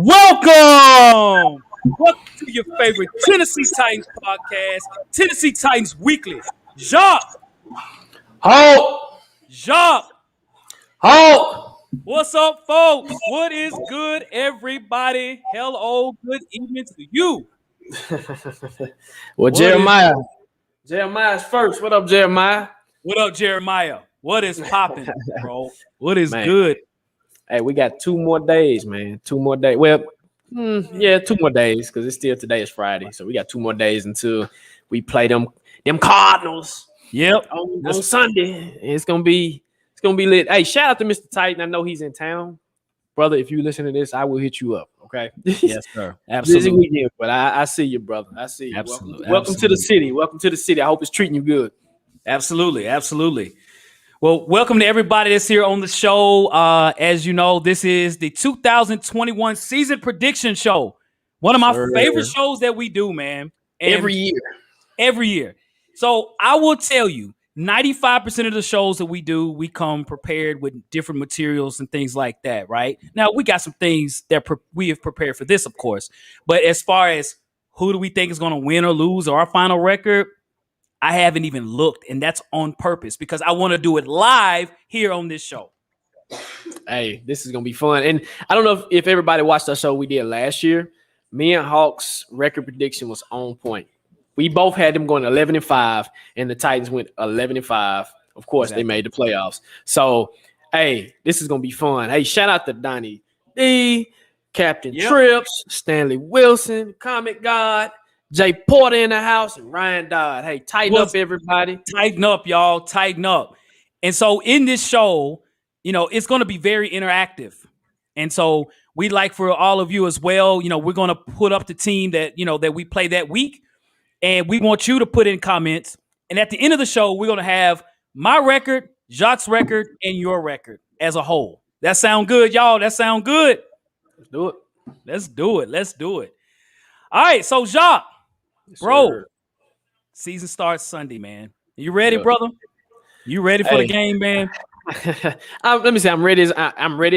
Welcome! Welcome to your favorite Tennessee Titans podcast, Tennessee Titans Weekly. Jacques! Halt! Jacques! Halt! What's up, folks? What is good, everybody? Hello, good evening to you. Well, Jeremiah's first. What up, Jeremiah? What up, Jeremiah? What is popping, bro? What is Man. good? Hey, we got 2 more days, man. 2 more days. Well, 2 more days because it's still today is Friday, so we got 2 more days until we play them Cardinals. Yep. On Sunday. It's gonna be lit. Hey, shout out to Mr. Titan. I know he's in town, brother. If you listen to this, I will hit you up. Okay. Yes, sir. Absolutely. Busy weekend, but I see you, brother. I see you. Absolutely. Welcome to the city. Welcome to the city. I hope it's treating you good. Absolutely. Absolutely. Well, welcome to everybody that's here on the show. As you know, this is the 2021 season prediction show. One of my favorite shows that we do, man. And every year. So I will tell you, 95% of the shows that we do, we come prepared with different materials and things like that, right? Now, we got some things that we have prepared for this, of course. But as far as who do we think is going to win or lose or our final record, I haven't even looked, and that's on purpose because I want to do it live here on this show. Hey, this is going to be fun. And I don't know if everybody watched our show we did last year. Me and Hawk's record prediction was on point. We both had them going 11-5, and the Titans went 11-5. Of course, They made the playoffs. So, hey, this is going to be fun. Hey, shout out to Donnie D, Captain Trips, Stanley Wilson, Comic God, Jay Porter in the house, and Ryan Dodd. Hey, tighten up, everybody. Tighten up, y'all. Tighten up. And so in this show, it's going to be very interactive. And so we'd like for all of you as well, we're going to put up the team that, that we play that week. And we want you to put in comments. And at the end of the show, we're going to have my record, Jacques' record, and your record as a whole. That sound good, y'all? That sound good? Let's do it. Let's do it. All right, so Jacques. Bro, season starts Sunday, man. You ready, brother? You ready for the game, man? Let me say, I'm ready as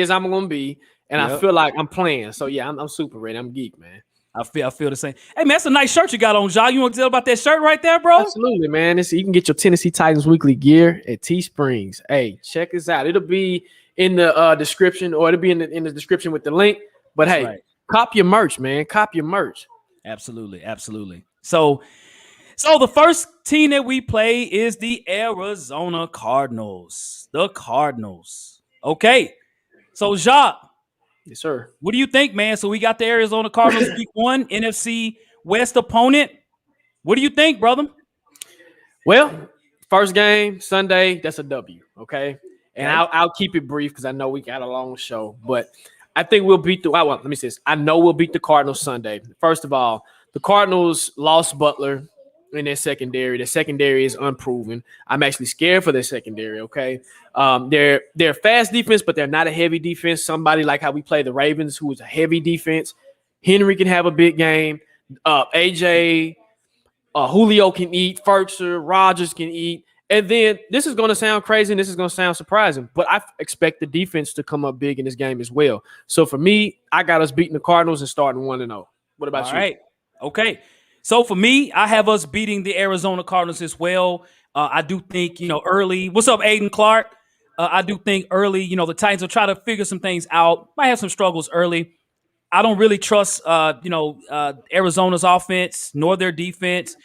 I'm gonna be, and I feel like I'm playing. So yeah, I'm super ready. I'm geek, man. I feel the same. Hey man, that's a nice shirt you got on, Jacques. You want to tell about that shirt right there, bro? Absolutely, man. You can get your Tennessee Titans weekly gear at Teesprings. Hey, check this out. It'll be in the description, or it'll be in the description with the link. But hey, cop your merch, man. Cop your merch. Absolutely. So the first team that we play is the Arizona Cardinals. The Cardinals. Okay. So, Jacques. Yes, sir. What do you think, man? So we got the Arizona Cardinals week 1, NFC West opponent. What do you think, brother? Well, first game, Sunday, that's a W, okay? And I'll keep it brief because I know we got a long show. But I think we'll beat let me say this. I know we'll beat the Cardinals Sunday. First of all, the Cardinals lost Butler in their secondary. Their secondary is unproven. I'm actually scared for their secondary, okay? They're a fast defense, but they're not a heavy defense. Somebody like how we play the Ravens, who is a heavy defense. Henry can have a big game. AJ, Julio can eat. Ferguson, Rodgers can eat. And then this is going to sound crazy and this is going to sound surprising, but I expect the defense to come up big in this game as well. So for me, I got us beating the Cardinals and starting 1-0. What about you? All right. Okay. So for me, I have us beating the Arizona Cardinals as well. I do think, early. What's up, Aiden Clark? I do think early, the Titans will try to figure some things out. Might have some struggles early. I don't really trust, Arizona's offense nor their defense.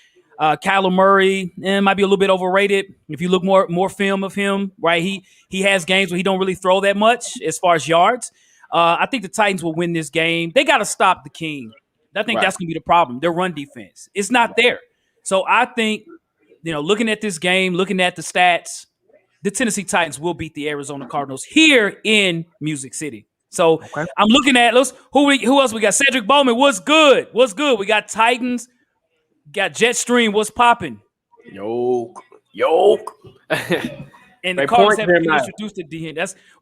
Kyler Murray might be a little bit overrated. If you look more film of him, right? He has games where he don't really throw that much as far as yards. I think the Titans will win this game. They got to stop the King. I think that's going to be the problem. Their run defense. It's not there. So I think, looking at this game, looking at the stats, the Tennessee Titans will beat the Arizona Cardinals here in Music City. So I'm looking at who else we got? Cedric Bowman. What's good? We got Titans. Got Jetstream. What's popping? Yoke. And the Cardinals haven't been introduced to D.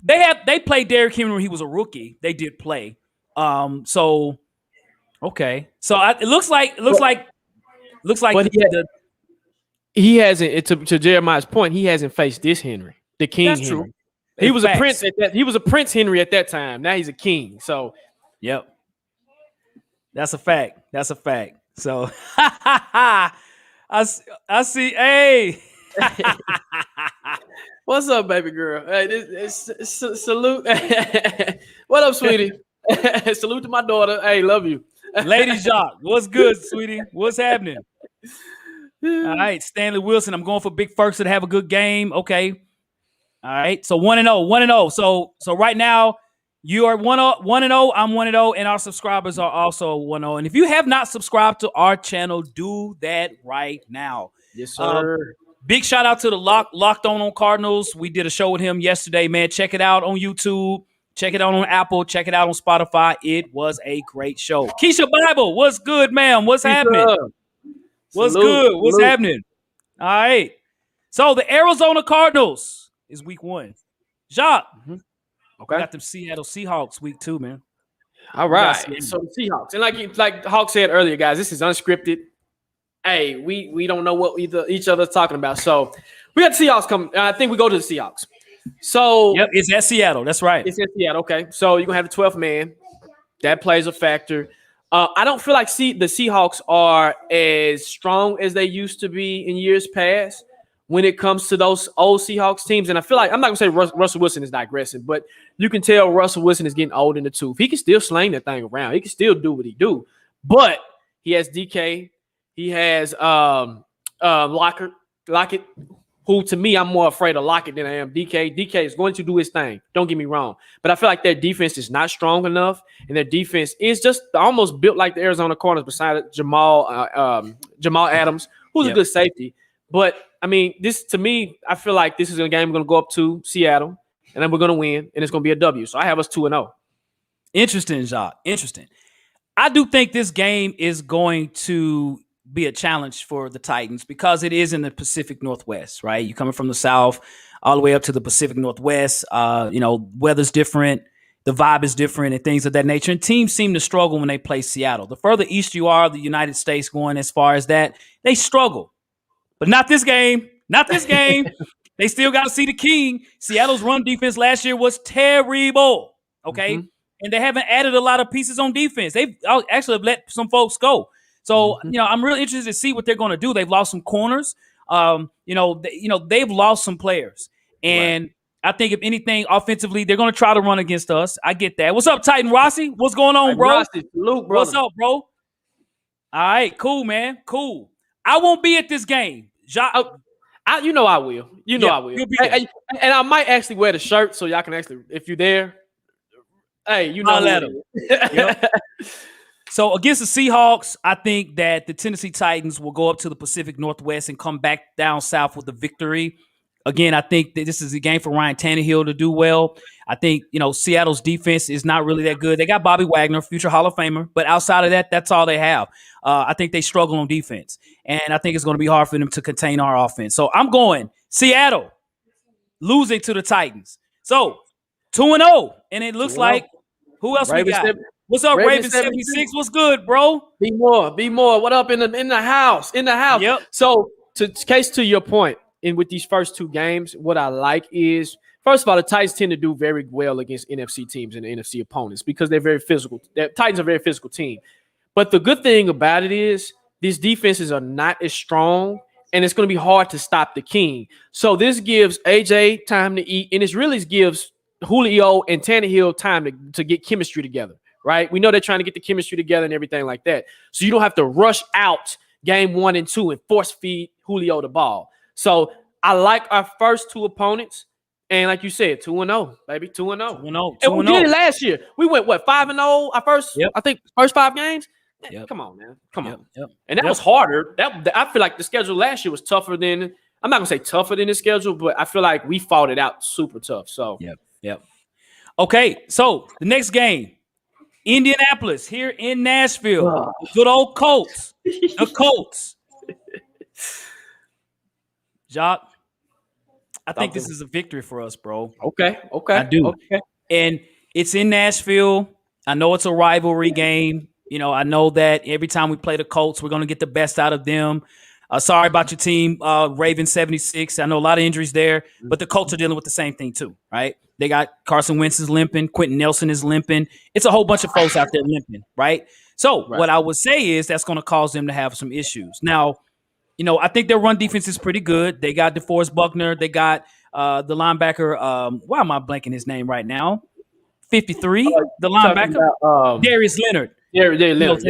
They played Derrick Henry when he was a rookie. They did play. Okay. So it looks like. But he hasn't. To Jeremiah's point, he hasn't faced this Henry, the King. That's Henry. True. He was a prince at that. He was a Prince Henry at that time. Now he's a king. So, yep. That's a fact. That's a fact. So I see. Hey. What's up, baby girl? Hey, salute. What up, sweetie? Salute to my daughter. Hey, love you. Lady Jacques, what's good, sweetie? What's happening? All right, Stanley Wilson. I'm going for Big First to have a good game. Okay. All right. So 1-0, 1-0. So right now you are 1-0. I'm 1-0, and our subscribers are also 1-0. And if you have not subscribed to our channel, do that right now. Yes, sir. Big shout out to the Locked On Cardinals. We did a show with him yesterday, man. Check it out on YouTube. Check it out on Apple. Check it out on Spotify. It was a great show. Keisha Bible, what's good, ma'am? What's happening? What's good? What's happening? All right. So the Arizona Cardinals is week 1. Jacques. Okay. We got them Seattle Seahawks week 2, man. All right. So the Seahawks. And like Hawk said earlier, guys, this is unscripted. Hey, we don't know what each other's talking about. So we got the Seahawks coming. I think we go to the Seahawks. So yep, it's at Seattle. That's right. It's at Seattle. Okay. So you're gonna have the 12th man. That plays a factor. I don't feel like the Seahawks are as strong as they used to be in years past when it comes to those old Seahawks teams. And I feel like I'm not gonna say Russell Wilson is digressing, but you can tell Russell Wilson is getting old in the tooth. He can still sling that thing around. He can still do what he do, but he has DK. He has Lockett, who to me, I'm more afraid of Lockett than I am DK. DK is going to do his thing. Don't get me wrong. But I feel like their defense is not strong enough, and their defense is just almost built like the Arizona Cardinals besides Jamal Adams, who's a good safety. But, I mean, this to me, I feel like this is a game we're going to go up to Seattle, and then we're going to win, and it's going to be a W. So I have us 2-0. Interesting, Jacques. Interesting. I do think this game is going to be a challenge for the Titans because it is in the Pacific Northwest, right? You're coming from the South all the way up to the Pacific Northwest. Weather's different. The vibe is different and things of that nature. And teams seem to struggle when they play Seattle. The further east you are, the United States going as far as that, they struggle. But not this game. Not this game. They still got to see the king. Seattle's run defense last year was terrible, okay? Mm-hmm. And they haven't added a lot of pieces on defense. They've actually let some folks go. So, I'm really interested to see what they're going to do. They've lost some corners. They've lost some players. And I think if anything, offensively, they're going to try to run against us. I get that. What's up, Titan Rossi? What's going on, bro? Rossi, salute, what's up, bro? All right, cool, man. Cool. I won't be at this game. I will. I will. And I might actually wear the shirt so y'all can actually, if you're there, hey, I'll let them. Yep. So against the Seahawks, I think that the Tennessee Titans will go up to the Pacific Northwest and come back down south with a victory. Again, I think that this is a game for Ryan Tannehill to do well. I think, Seattle's defense is not really that good. They got Bobby Wagner, future Hall of Famer, but outside of that, that's all they have. I think they struggle on defense, and I think it's going to be hard for them to contain our offense. So I'm going Seattle losing to the Titans. So 2-0, and it looks like who else we got? What's up, Raven 76? What's good, bro? Be more. What up in the house? Yep. So to your point, and with these first two games, what I like is, first of all, the Titans tend to do very well against NFC teams and NFC opponents because they're very physical. The Titans are a very physical team. But the good thing about it is these defenses are not as strong, and it's going to be hard to stop the king. So this gives AJ time to eat, and it really gives Julio and Tannehill time to get chemistry together. Right? We know they're trying to get the chemistry together and everything like that. So you don't have to rush out game 1 and 2 and force feed Julio the ball. So I like our first two opponents. And like you said, 2-0, baby, 2-0. 2-0. And we did it last year. We went, 5-0 our first, I think, first 5 games? Yep. Come on, man. Come on. Yep. And that was harder. I feel like the schedule last year was tougher than, I'm not going to say tougher than the schedule, but I feel like we fought it out super tough. So, Yep. Okay, so the next game. Indianapolis here in Nashville. Good old Colts. The Colts. Jacques, I think this is a victory for us, bro. Okay. I do. Okay. And it's in Nashville. I know it's a rivalry game. I know that every time we play the Colts, we're going to get the best out of them. Sorry about your team, Raven 76. I know a lot of injuries there, but the Colts are dealing with the same thing too, right? They got Carson Wentz is limping. Quentin Nelson is limping. It's a whole bunch of folks out there limping, right? So what I would say is that's going to cause them to have some issues. Now, I think their run defense is pretty good. They got DeForest Buckner. They got the linebacker. Why am I blanking his name right now? 53, the linebacker, about, Darius Leonard. Leonard.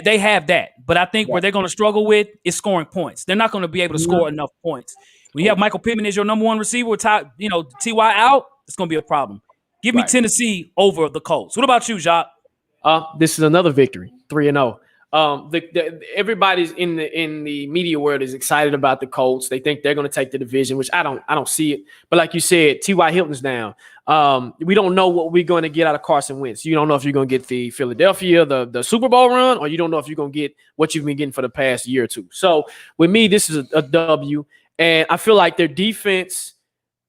They have that, but I think where they're going to struggle with is scoring points. They're not going to be able to score enough points. When you have Michael Pittman as your number one receiver, Ty out, it's going to be a problem. Give me Tennessee over the Colts. What about you, Jacques? This is another victory, 3-0. Everybody's in the media world is excited about the Colts. They think they're going to take the division, which I don't see it. But like you said, T.Y. Hilton's down. We don't know what we're going to get out of Carson Wentz. You don't know if you're going to get the Philadelphia, the Super Bowl run, or you don't know if you're going to get what you've been getting for the past year or two. So with me, this is a W, and I feel like their defense,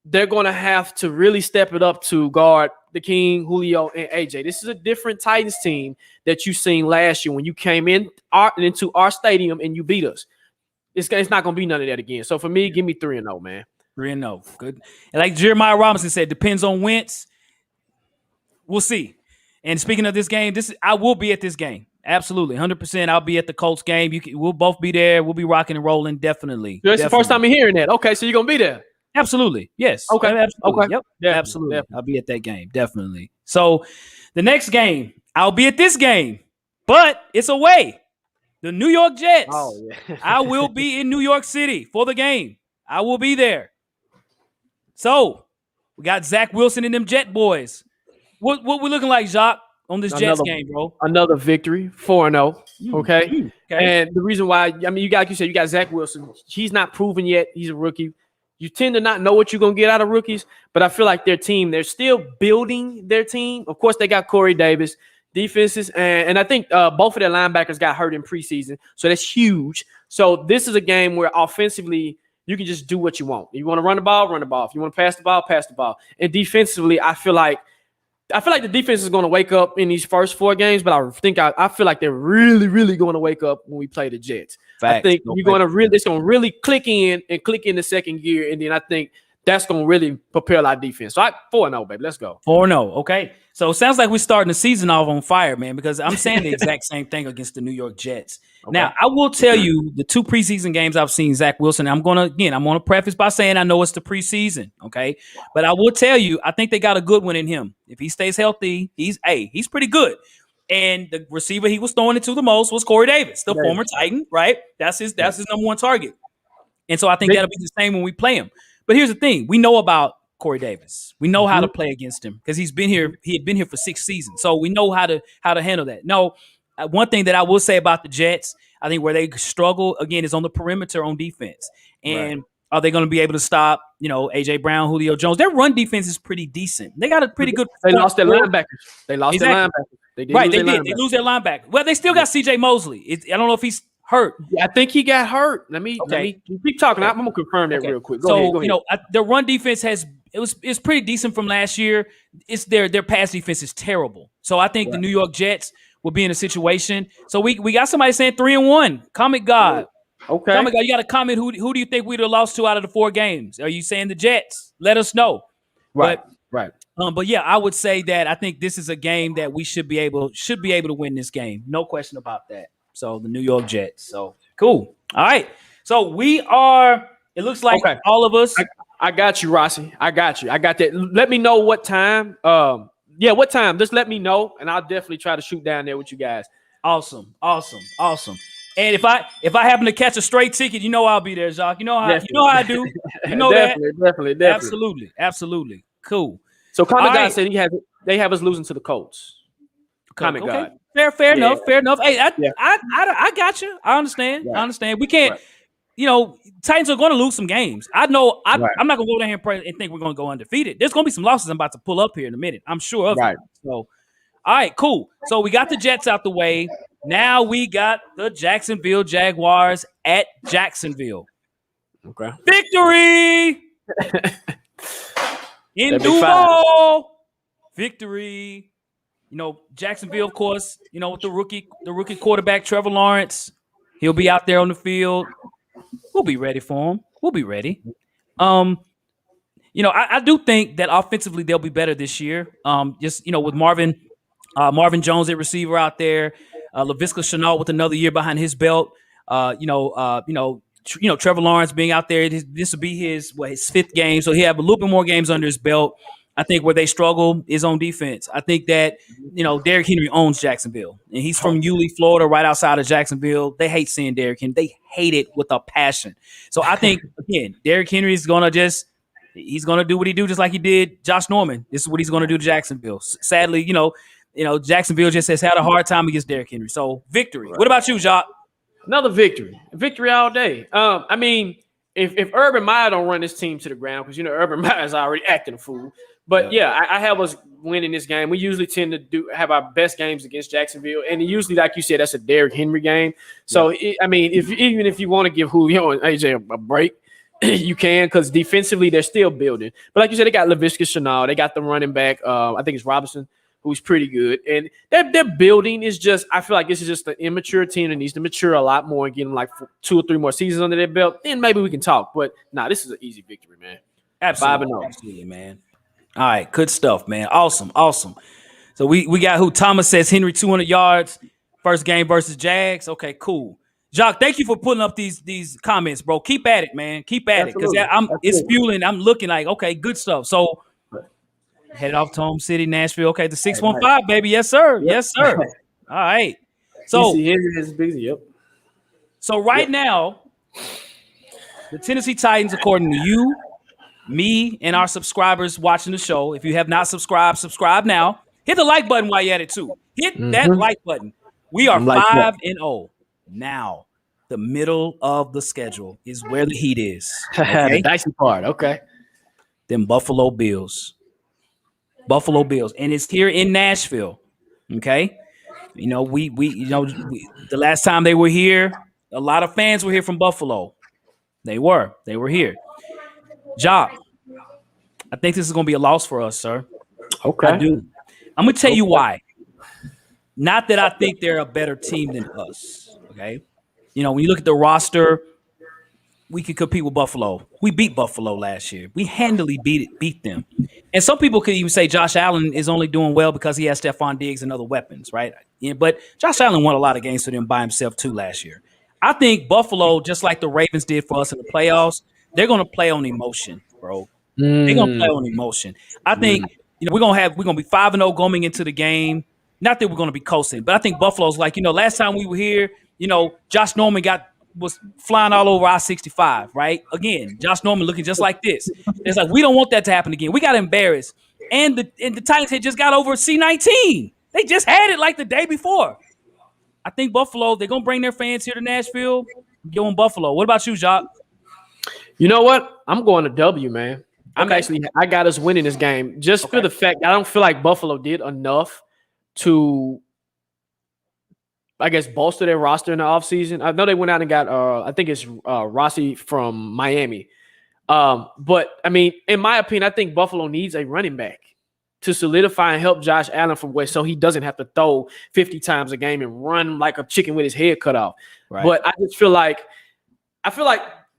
they're going to have to really step it up to guard the King, Julio, and AJ. This is a different Titans team that you seen last year when you came into our stadium and you beat us. It's not going to be none of that again. So for me, give me 3-0, man. 3-0. Good. And like Jeremiah Robinson said, depends on Wentz. We'll see. And speaking of this game, I will be at this game. Absolutely. 100%. I'll be at the Colts game. We'll both be there. We'll be rocking and rolling. Definitely. It's the first time I'm hearing that. Okay, so you're going to be there. Absolutely. Yes. Okay. Absolutely. Okay. Yep. Definitely. Absolutely. Definitely. I'll be at that game. Definitely. So the next game, I'll be at this game, but it's away. The New York Jets. Oh, yeah. I will be in New York City for the game. I will be there. So we got Zach Wilson and them Jet boys. What we looking like, Jacques, on this Jets game, bro? Another victory, 4-0. Okay. Okay. And the reason why, you got Zach Wilson. He's not proven yet. He's a rookie. You tend to not know what you're going to get out of rookies, but I feel like their team, they're still building their team. Of course, they got Corey Davis, defenses, and I think both of their linebackers got hurt in preseason, so that's huge. So this is a game where offensively, you can just do what you want. If you want to run the ball, run the ball. If you want to pass the ball, pass the ball. And defensively, I feel like the defense is going to wake up in these first 4 games, but I feel like they're really, really going to wake up when we play the Jets. Facts. I think it's going to really click in the second gear, and then I think that's going to really propel our defense. So 4-0, baby. Let's go. 4-0. Okay. So it sounds like we're starting the season off on fire, man, because I'm saying the exact same thing against the New York Jets. Okay. Now, I will tell you the 2 preseason games I've seen Zach Wilson. I'm going to preface by saying I know it's the preseason. Okay. But I will tell you, I think they got a good one in him. If he stays healthy, he's pretty good. And the receiver he was throwing it to the most was Corey Davis, the former Titan, right? That's his number one target. And so I think that'll be the same when we play him. But here's the thing. We know about Corey Davis. We know how to play against him because he's been here. He had been here for 6 seasons. So we know how to handle that. No, one thing that I will say about the Jets, I think where they struggle, again, is on the perimeter on defense. And are they going to be able to stop, A.J. Brown, Julio Jones? Their run defense is pretty decent. They got a pretty good – They lost their linebackers. They did. They lose their linebacker. Well, they still got C.J. Mosley. I don't know if he's hurt. Yeah, I think he got hurt. Let me keep talking. I'm gonna confirm that real quick. Go ahead. Their run defense it's pretty decent from last year. It's their pass defense is terrible. So I think the New York Jets will be in a situation. So we got somebody saying 3-1. Comment God. Okay. Comment God. You got to comment who do you think we'd have lost to out of the 4 games? Are you saying the Jets? Let us know. Right. But yeah, I would say that I think this is a game that we should be able to win this game. No question about that. So the New York Jets. So cool. All right. So it looks like all of us. I got you, Rossi. I got you. I got that. Let me know what time. What time? Just let me know, and I'll definitely try to shoot down there with you guys. Awesome. And if I happen to catch a straight ticket, I'll be there, Jacques. You know how I do. You know definitely. That. Absolutely. Cool. So Comment God said they have us losing to the Colts. Comment God. Fair enough. Hey, I got you. I understand. Right. I understand. We can't. Titans are going to lose some games. I know. I'm not going to go down here and think we're going to go undefeated. There's going to be some losses I'm about to pull up here in a minute. I'm sure of it. So, all right, cool. So we got the Jets out the way. Now we got the Jacksonville Jaguars at Jacksonville. Okay. Victory in Duval. Victory. Jacksonville, of course, with the rookie quarterback, Trevor Lawrence, he'll be out there on the field. We'll be ready for him. We'll be ready. I do think that offensively they'll be better this year. Just with Marvin Jones at receiver out there, Laviska Shenault with another year behind his belt. Trevor Lawrence being out there. This will be his fifth game, so he have a little bit more games under his belt. I think where they struggle is on defense. I think that Derrick Henry owns Jacksonville, and he's from Yulee, Florida, right outside of Jacksonville. They hate seeing Derrick Henry. They hate it with a passion. So I think again, Derrick Henry is gonna he's gonna do what he do, just like he did Josh Norman. This is what he's gonna do to Jacksonville. Sadly, Jacksonville just has had a hard time against Derrick Henry. So victory. What about you, Jacques? Another victory all day. I mean, if Urban Meyer don't run this team to the ground, because Urban Meyer is already acting a fool. But I have us winning this game. We usually tend to have our best games against Jacksonville, and usually, like you said, that's a Derrick Henry game. So even if you want to give Julio and AJ a break, you can, because defensively they're still building. But like you said, they got Laviska Shenault, they got the running back. I think it's Robinson, who's pretty good, and their building is just. I feel like this is just an immature team that needs to mature a lot more and get them like 2 or 3 more seasons under their belt. Then maybe we can talk. But this is an easy victory, man. Absolutely, 5-0. Absolutely, man. All right, good stuff, man. Awesome. So we got who? Thomas says Henry 200 yards, first game versus Jags. Okay, cool. Jacques, thank you for putting up these comments, bro. Keep at it, man. Keep at it, because it's fueling. I'm looking like, okay, good stuff. So headed off to home city, Nashville. Okay, the 615, baby. Yes, sir. Yep. Yes, sir. All right. So Henry is busy. Yep. So right now, the Tennessee Titans, according to you, me, and our subscribers watching the show, if you have not subscribe now. Hit the like button while you're at it too. Hit that like button. We are 5-0 now. The middle of the schedule is where the heat is. Okay? The dicey part. Okay. Then Buffalo Bills, and it's here in Nashville. Okay, we the last time they were here, a lot of fans were here from Buffalo. They were here. Job, I think this is going to be a loss for us, sir. Okay. I do. I'm going to tell you why. Not that I think they're a better team than us, okay? When you look at the roster, we could compete with Buffalo. We beat Buffalo last year. We handily beat them. And some people could even say Josh Allen is only doing well because he has Stephon Diggs and other weapons, right? But Josh Allen won a lot of games for them by himself too last year. I think Buffalo, just like the Ravens did for us in the playoffs, they're going to play on emotion, bro. They're going to play on emotion. I think we're going to be 5-0 going into the game. Not that we're going to be coasting, but I think Buffalo's like, last time we were here, Josh Norman was flying all over I-65, right? Again, Josh Norman looking just like this. It's like, we don't want that to happen again. We got embarrassed. And the Titans had just got over C-19. They just had it like the day before. I think Buffalo, they're going to bring their fans here to Nashville. Go on Buffalo. What about you, Jacques? You know what? I'm going to W, man. I got us winning this game just for the fact I don't feel like Buffalo did enough to, I guess, bolster their roster in the offseason. I know they went out and got, I think it's Rossi from Miami. But, I mean, in my opinion, I think Buffalo needs a running back to solidify and help Josh Allen from where so he doesn't have to throw 50 times a game and run like a chicken with his head cut off. Right. But I just feel like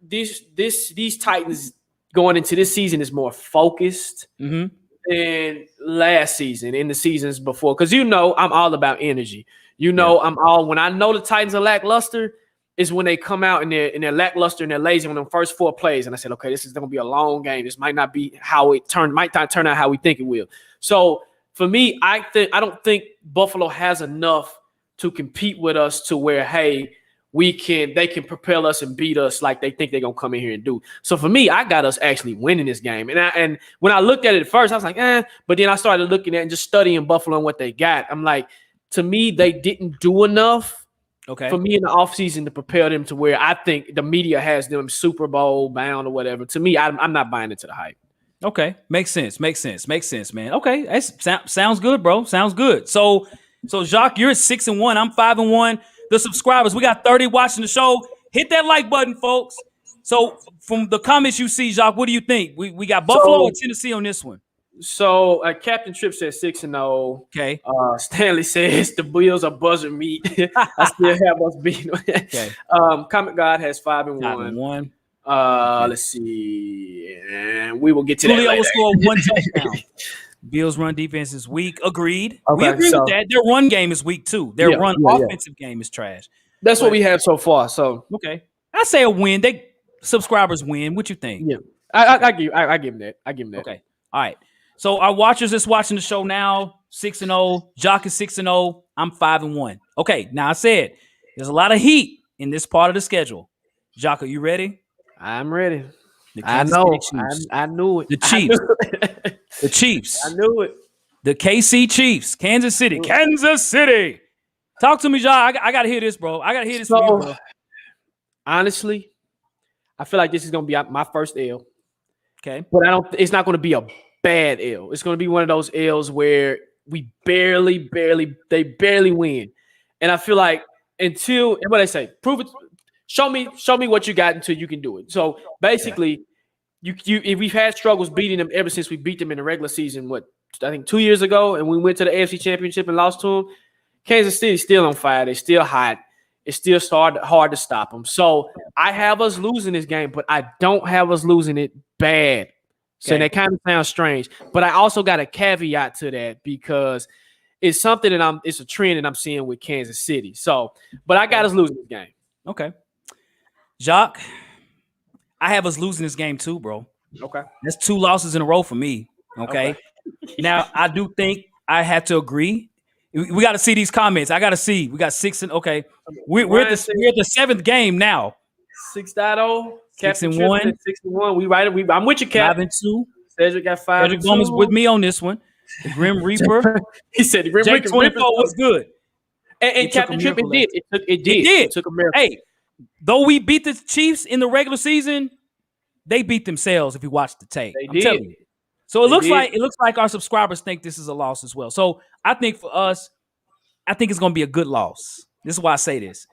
these Titans going into this season is more focused than last season and the seasons before. Because I'm all about energy. When I know the Titans are lackluster, is when they come out and they're lackluster and they're lazy on the first 4 plays. And I said, okay, this is going to be a long game. This might not be might not turn out how we think it will. So for me, I don't think Buffalo has enough to compete with us to where, hey, they can propel us and beat us like they think they're gonna come in here and do. So for me, I got us actually winning this game. And when I looked at it at first, I was like, but then I started looking at and just studying Buffalo and what they got. I'm like, to me, they didn't do enough for me in the offseason to prepare them to where I think the media has them Super Bowl bound or whatever. To me, I'm not buying into the hype. Okay, makes sense, man. Okay, sounds good, bro. Sounds good. So Jacques, you're at 6-1. I'm 5-1. The subscribers, we got 30 watching the show. Hit that like button, folks. So from the comments you see, Jacques, what do you think? We got Buffalo or Tennessee on this one? So Captain Tripp says 6-0. Okay. Stanley says the Bills are buzzer meat. I still have us beat. Okay. Comic God has 5-1. Let's see. And we will get to Julio that will later. score 1 touchdown. Bills' run defense is weak. Agreed. We Okay, agree so- with that. Their run game is weak too. Their run offensive game is trash. That's what we have so far. So Okay, I say a win. Subscribers win. What you think? yeah, I give him that. I give him that. Okay. All right. So our watchers that's watching the show now, 6-0. Jock is 6-0. I'm 5-1. Okay. Now I said there's a lot of heat in this part of the schedule. Jock, are you ready? I'm ready. The I Kansas know. City Chiefs. I knew it. The Chiefs. I The Chiefs. knew it. The KC Chiefs. Kansas City. Kansas City. Talk to me, Jock. I got to hear this, bro. I got to hear this from you, bro. Honestly, I feel like this is going to be my first L. Okay. But it's not going to be a bad L. It's going to be one of those L's where they barely win. And I feel like what they say, prove it, show me what you got until you can do it. So basically, if we've had struggles beating them ever since we beat them in the regular season, I think 2 years ago, and we went to the AFC Championship and lost to them. Kansas City's still on fire. They're still hot. It's still hard to stop them. So I have us losing this game, but I don't have us losing it bad. So that kind of sounds strange. But I also got a caveat to that because it's something that it's a trend that I'm seeing with Kansas City. So, but I got us losing this game. Okay. Jock, I have us losing this game too, bro. Okay. That's 2 losses in a row for me. Okay. Now, I do think I had to agree. We got to see these comments. I got to see. We got 6 and okay. We're at the 7th game now. 6-0. 6-1. 6-1. We right. I'm with you, Cap. 5-2. Cedric got 5. Cedric Gomez with me on this one. The Grim Reaper. He said the Grim Reaper was good. And Captain Trip, it did. It took a miracle. Hey, though we beat the Chiefs in the regular season, they beat themselves if you watch the tape. I'm telling you. So it looks like our subscribers think this is a loss as well. So I think for us, I think it's going to be a good loss. This is why I say this.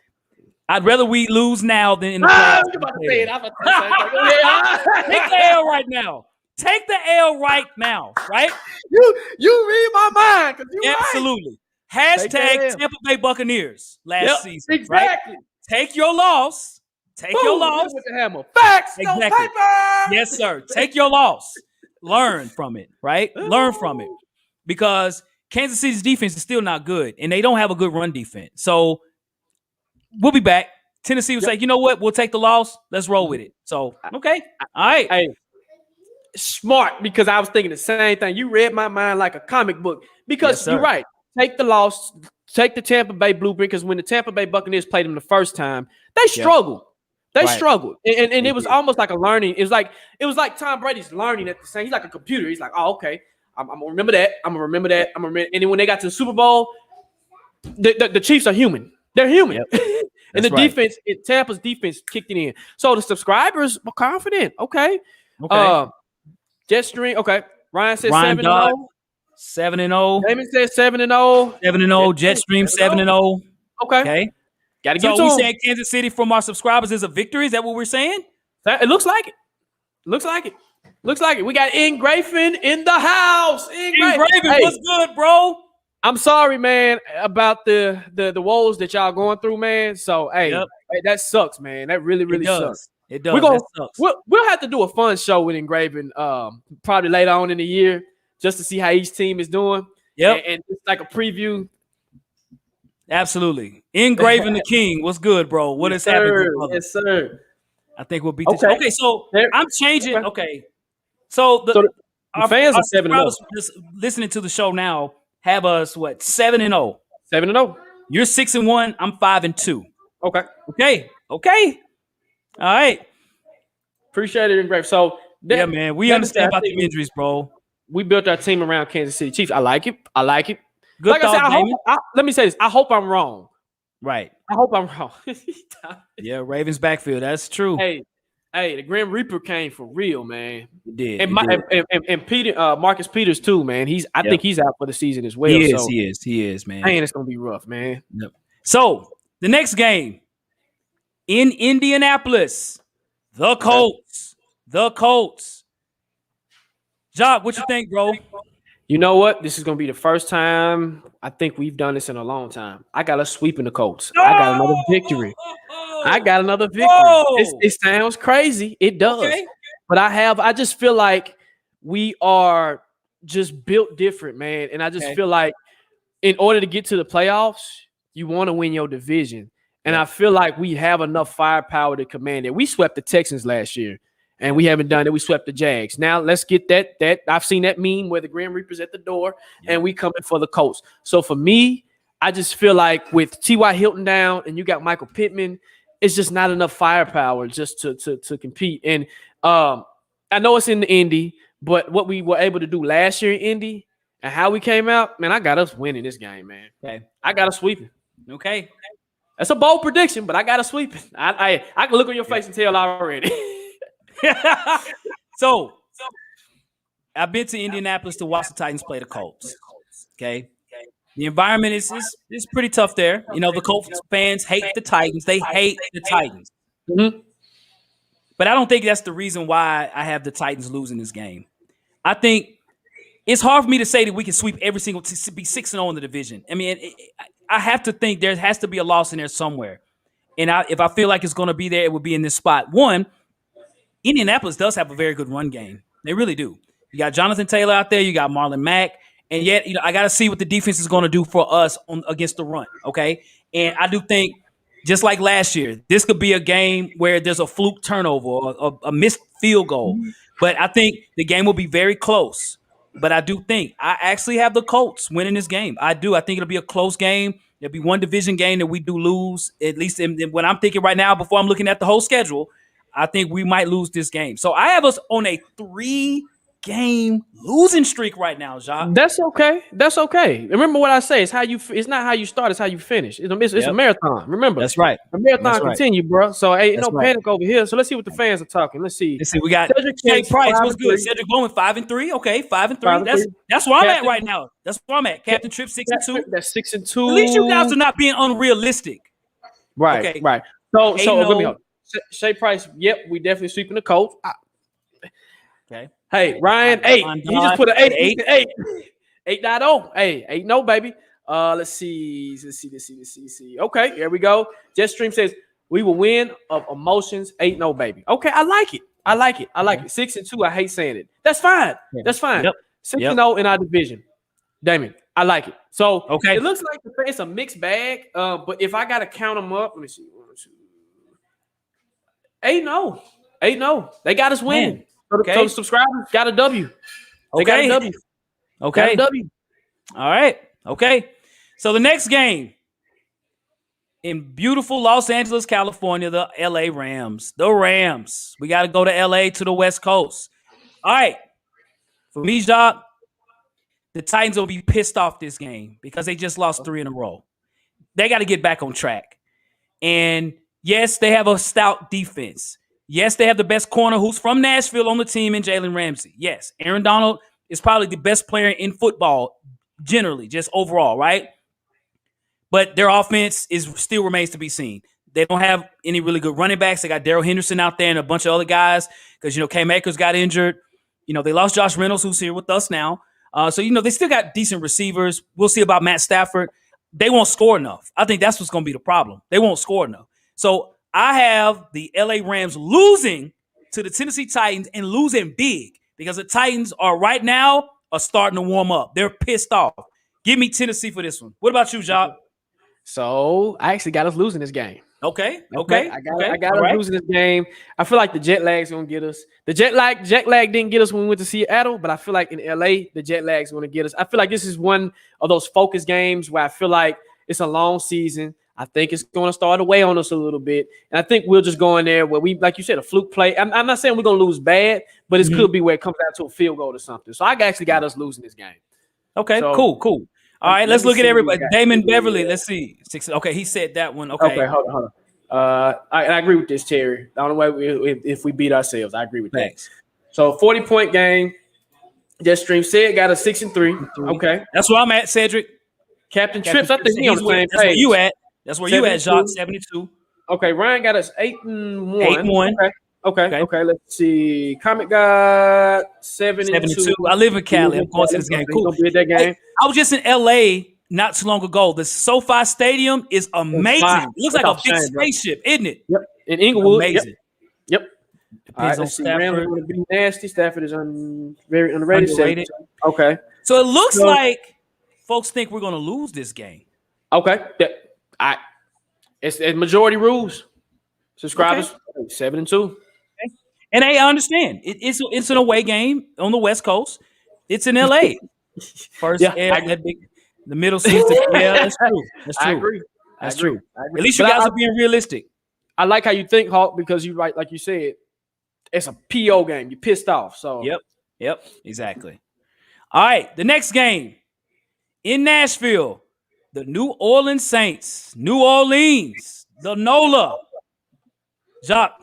I'd rather we lose now than in the past. I'm about to say it. I'm about to say it. Take the L right now. Take the L right now, right? You read my mind. Absolutely. Hashtag Tampa Bay Buccaneers last season. Exactly. Right? Take your loss. Take your loss. With the hammer. Facts. Exactly. No paper. Yes, sir. Take your loss. Learn from it, right? Learn from it. Because Kansas City's defense is still not good, and they don't have a good run defense. So we'll be back. Tennessee will say, you know what? We'll take the loss. Let's roll with it. So, okay. All right. Hey, smart, because I was thinking the same thing. You read my mind like a comic book. Because you're right. Take the loss. Take the Tampa Bay blueprint, because when the Tampa Bay Buccaneers played them the first time, they struggled. They struggled. And it was almost like a learning. It was like Tom Brady's learning at the same. He's like a computer. He's like, oh, okay. I'm gonna remember that. I'm gonna remember that. And then when they got to the Super Bowl, the Chiefs are human. They're human. Yep. And the defense, Tampa's defense kicked it in. So the subscribers were confident. Okay. Jetstream. Okay. Ryan said 7-0. 7-0. Damon said 7-0. 7-0. Jetstream 7-0. Okay. Got to give it to we him. saying Kansas City from our subscribers is a victory? Is that what we're saying? It looks like it. Looks like it. We got Ingraven in the house. Ingraven, what's good, bro? I'm sorry, man, about the woes that y'all going through, man. So, hey, that sucks, man. That really sucks. It does. We'll have to do a fun show with Ingraven probably later on in the year just to see how each team is doing. Yep. And just like a preview. Absolutely. Ingraven the King. What's good, bro? What is happening? Yes, sir. I think we'll beat this. Okay, so I'm changing. Okay. So our fans are 7-0. Listening to the show now have us 7-0. 7-0. You're 6-1. I'm 5-2. Okay. All right. Appreciate it, Ingraven. So man, we understand about the injuries, bro. We built our team around Kansas City Chiefs. I like it. Good like thought, I said, let me say this. I hope I'm wrong. Right. I hope I'm wrong. Yeah, Ravens backfield. That's true. Hey, the Grim Reaper came for real, man. He did. And Peter, Marcus Peters too, man. I think he's out for the season as well. He is, man. Man, it's gonna be rough, man. Yep. So the next game in Indianapolis, the Colts. Jock, what you think, bro? You know what? This is going to be the first time I think we've done this in a long time. I got us sweeping the Colts. I got another victory. I got another victory. Whoa. It sounds crazy. It does. Okay. But I just feel like we are just built different, man. And I just feel like in order to get to the playoffs, you want to win your division. And I feel like we have enough firepower to command it. We swept the Texans last year, and we haven't done it. We swept the Jags. Now let's get that. I've seen that meme where the Grim Reaper's at the door, and we coming for the Colts. So for me, I just feel like with T.Y. Hilton down and you got Michael Pittman, it's just not enough firepower just to compete. And I know it's in the Indy, but what we were able to do last year in Indy and how we came out, man, I got us winning this game, man. Okay. I got us sweeping. Okay. That's a bold prediction, but I got us sweeping. I can look on your face and tell already. So I've been to Indianapolis to watch the Titans play the Colts. Okay. The environment is pretty tough there. You know, the Colts fans hate the Titans. They hate the Titans. Mm-hmm. But I don't think that's the reason why I have the Titans losing this game. I think it's hard for me to say that we can sweep every single to be 6-0 in the division. I mean, I have to think there has to be a loss in there somewhere. And if I feel like it's going to be there, it would be in this spot. One, Indianapolis does have a very good run game. They really do. You got Jonathan Taylor out there. You got Marlon Mack. And yet, you know, I got to see what the defense is going to do for us against the run, okay? And I do think, just like last year, this could be a game where there's a fluke turnover or a missed field goal. But I think the game will be very close. But I do think I actually have the Colts winning this game. I do. I think it'll be a close game. There'll be one division game that we do lose, at least in what I'm thinking right now before I'm looking at the whole schedule. I think we might lose this game. So I have us on a 3-game losing streak right now, Jacques. That's okay. That's okay. Remember what I say. It's not how you start, it's how you finish. It's a marathon. Remember. That's right. The marathon continue, bro. So ain't no panic over here. So let's see what the fans are talking. Let's see. We got Cedric Price. What's good? Cedric Bowman 5-3. Okay, 5-3. That's where I'm at right now. That's where I'm at. Captain Tripp 6-2. That's 6-2. At least you guys are not being unrealistic. Right. Okay. Right. So let me hold. Shay Price. Yep, we definitely sweeping the Colts. Okay. Hey, Ryan, 8. He just put an 8. 8.0. Hey, 8-0, baby. Let's see. Okay, here we go. Jetstream says we will win of emotions. 8-0, baby. Okay, I like it. 6-2. I hate saying it. That's fine. Yeah. That's fine. Yep. 6-0 in our division. Damon, I like it. So okay, it looks like it's a mixed bag. But if I gotta count them up, let me see. 8-0. 8-0. They got us winning. Okay. So the subscribers got a W. They got a W. Okay. Got a W. All right. Okay. So the next game in beautiful Los Angeles, California, the LA Rams. The Rams. We got to go to LA to the West Coast. All right. For me, Jacques, the Titans will be pissed off this game because they just lost 3 in a row. They got to get back on track. And yes, they have a stout defense. Yes, they have the best corner who's from Nashville on the team in Jalen Ramsey. Yes, Aaron Donald is probably the best player in football generally, just overall, right? But their offense still remains to be seen. They don't have any really good running backs. They got Darrell Henderson out there and a bunch of other guys because, K-Makers got injured. They lost Josh Reynolds, who's here with us now. So they still got decent receivers. We'll see about Matt Stafford. They won't score enough. I think that's what's going to be the problem. They won't score enough. So I have the LA Rams losing to the Tennessee Titans and losing big because the Titans are right now starting to warm up. They're pissed off. Give me Tennessee for this one. What about you, Jacques? So I actually got us losing this game. Okay. I got us losing this game. I feel like the jet lag's gonna get us. The jet lag didn't get us when we went to Seattle, but I feel like in LA the jet lag's gonna get us. I feel like this is one of those focus games where I feel like it's a long season. I think it's going to start away on us a little bit. And I think we'll just go in there where we, like you said, a fluke play. I'm not saying we're going to lose bad, but it could be where it comes down to a field goal or something. So I actually got us losing this game. Okay, so, cool. All right, let's look at everybody. Damon Beverly, let's see. Okay, he said that one. Okay, hold on. I agree with this, Terry. The only way if we beat ourselves, I agree with that. So 40-point game. Jetstream said got a 6-3. Okay. That's where I'm at, Cedric. Captain Trips, I think he's on the same page. That's where you at. That's where you at, Jacques, 72. Okay, Ryan got us 8-1. 8-1. Okay. Let's see. Comic got 72. I live in Cali. I'm going to this game. Cool. That game. I was just in LA not too long ago. The SoFi Stadium is amazing. It looks like a big spaceship, isn't it? Yep. In Inglewood. Amazing. Yep. Depends on Stafford. Going to be nasty. Stafford is very underrated. Okay. So it looks like folks think we're going to lose this game. Okay. It's majority rules. Subscribers 7-2. Okay. And I understand it's an away game on the West Coast. It's in LA. First, the middle season. Yeah, that's true. That's true. I agree. That's true. At least you guys are being realistic. I like how you think, Hawk, because you right, like you said, it's a PO game. You're pissed off. So Yep, exactly. All right, the next game in Nashville, the New Orleans Saints, New Orleans, the NOLA. Jacques,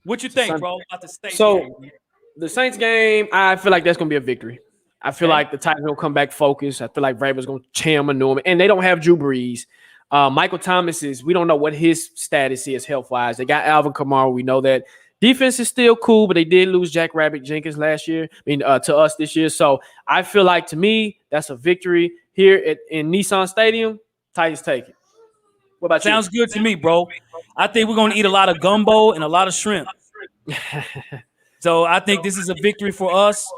what you think, bro, about the Saints game? The Saints game, I feel like that's going to be a victory. I feel like the Titans will come back focused. I feel like Vrabel's going to jam a Norman, and they don't have Drew Brees. Michael Thomas we don't know what his status is health-wise. They got Alvin Kamara. We know that. Defense is still cool, but they did lose Jack Rabbit Jenkins last year. To us this year. So I feel like, to me, that's a victory here in Nissan Stadium. Titans take it. What about you? Sounds good to me, bro. I think we're going to eat a lot of gumbo and a lot of shrimp. So I think this is a victory for us.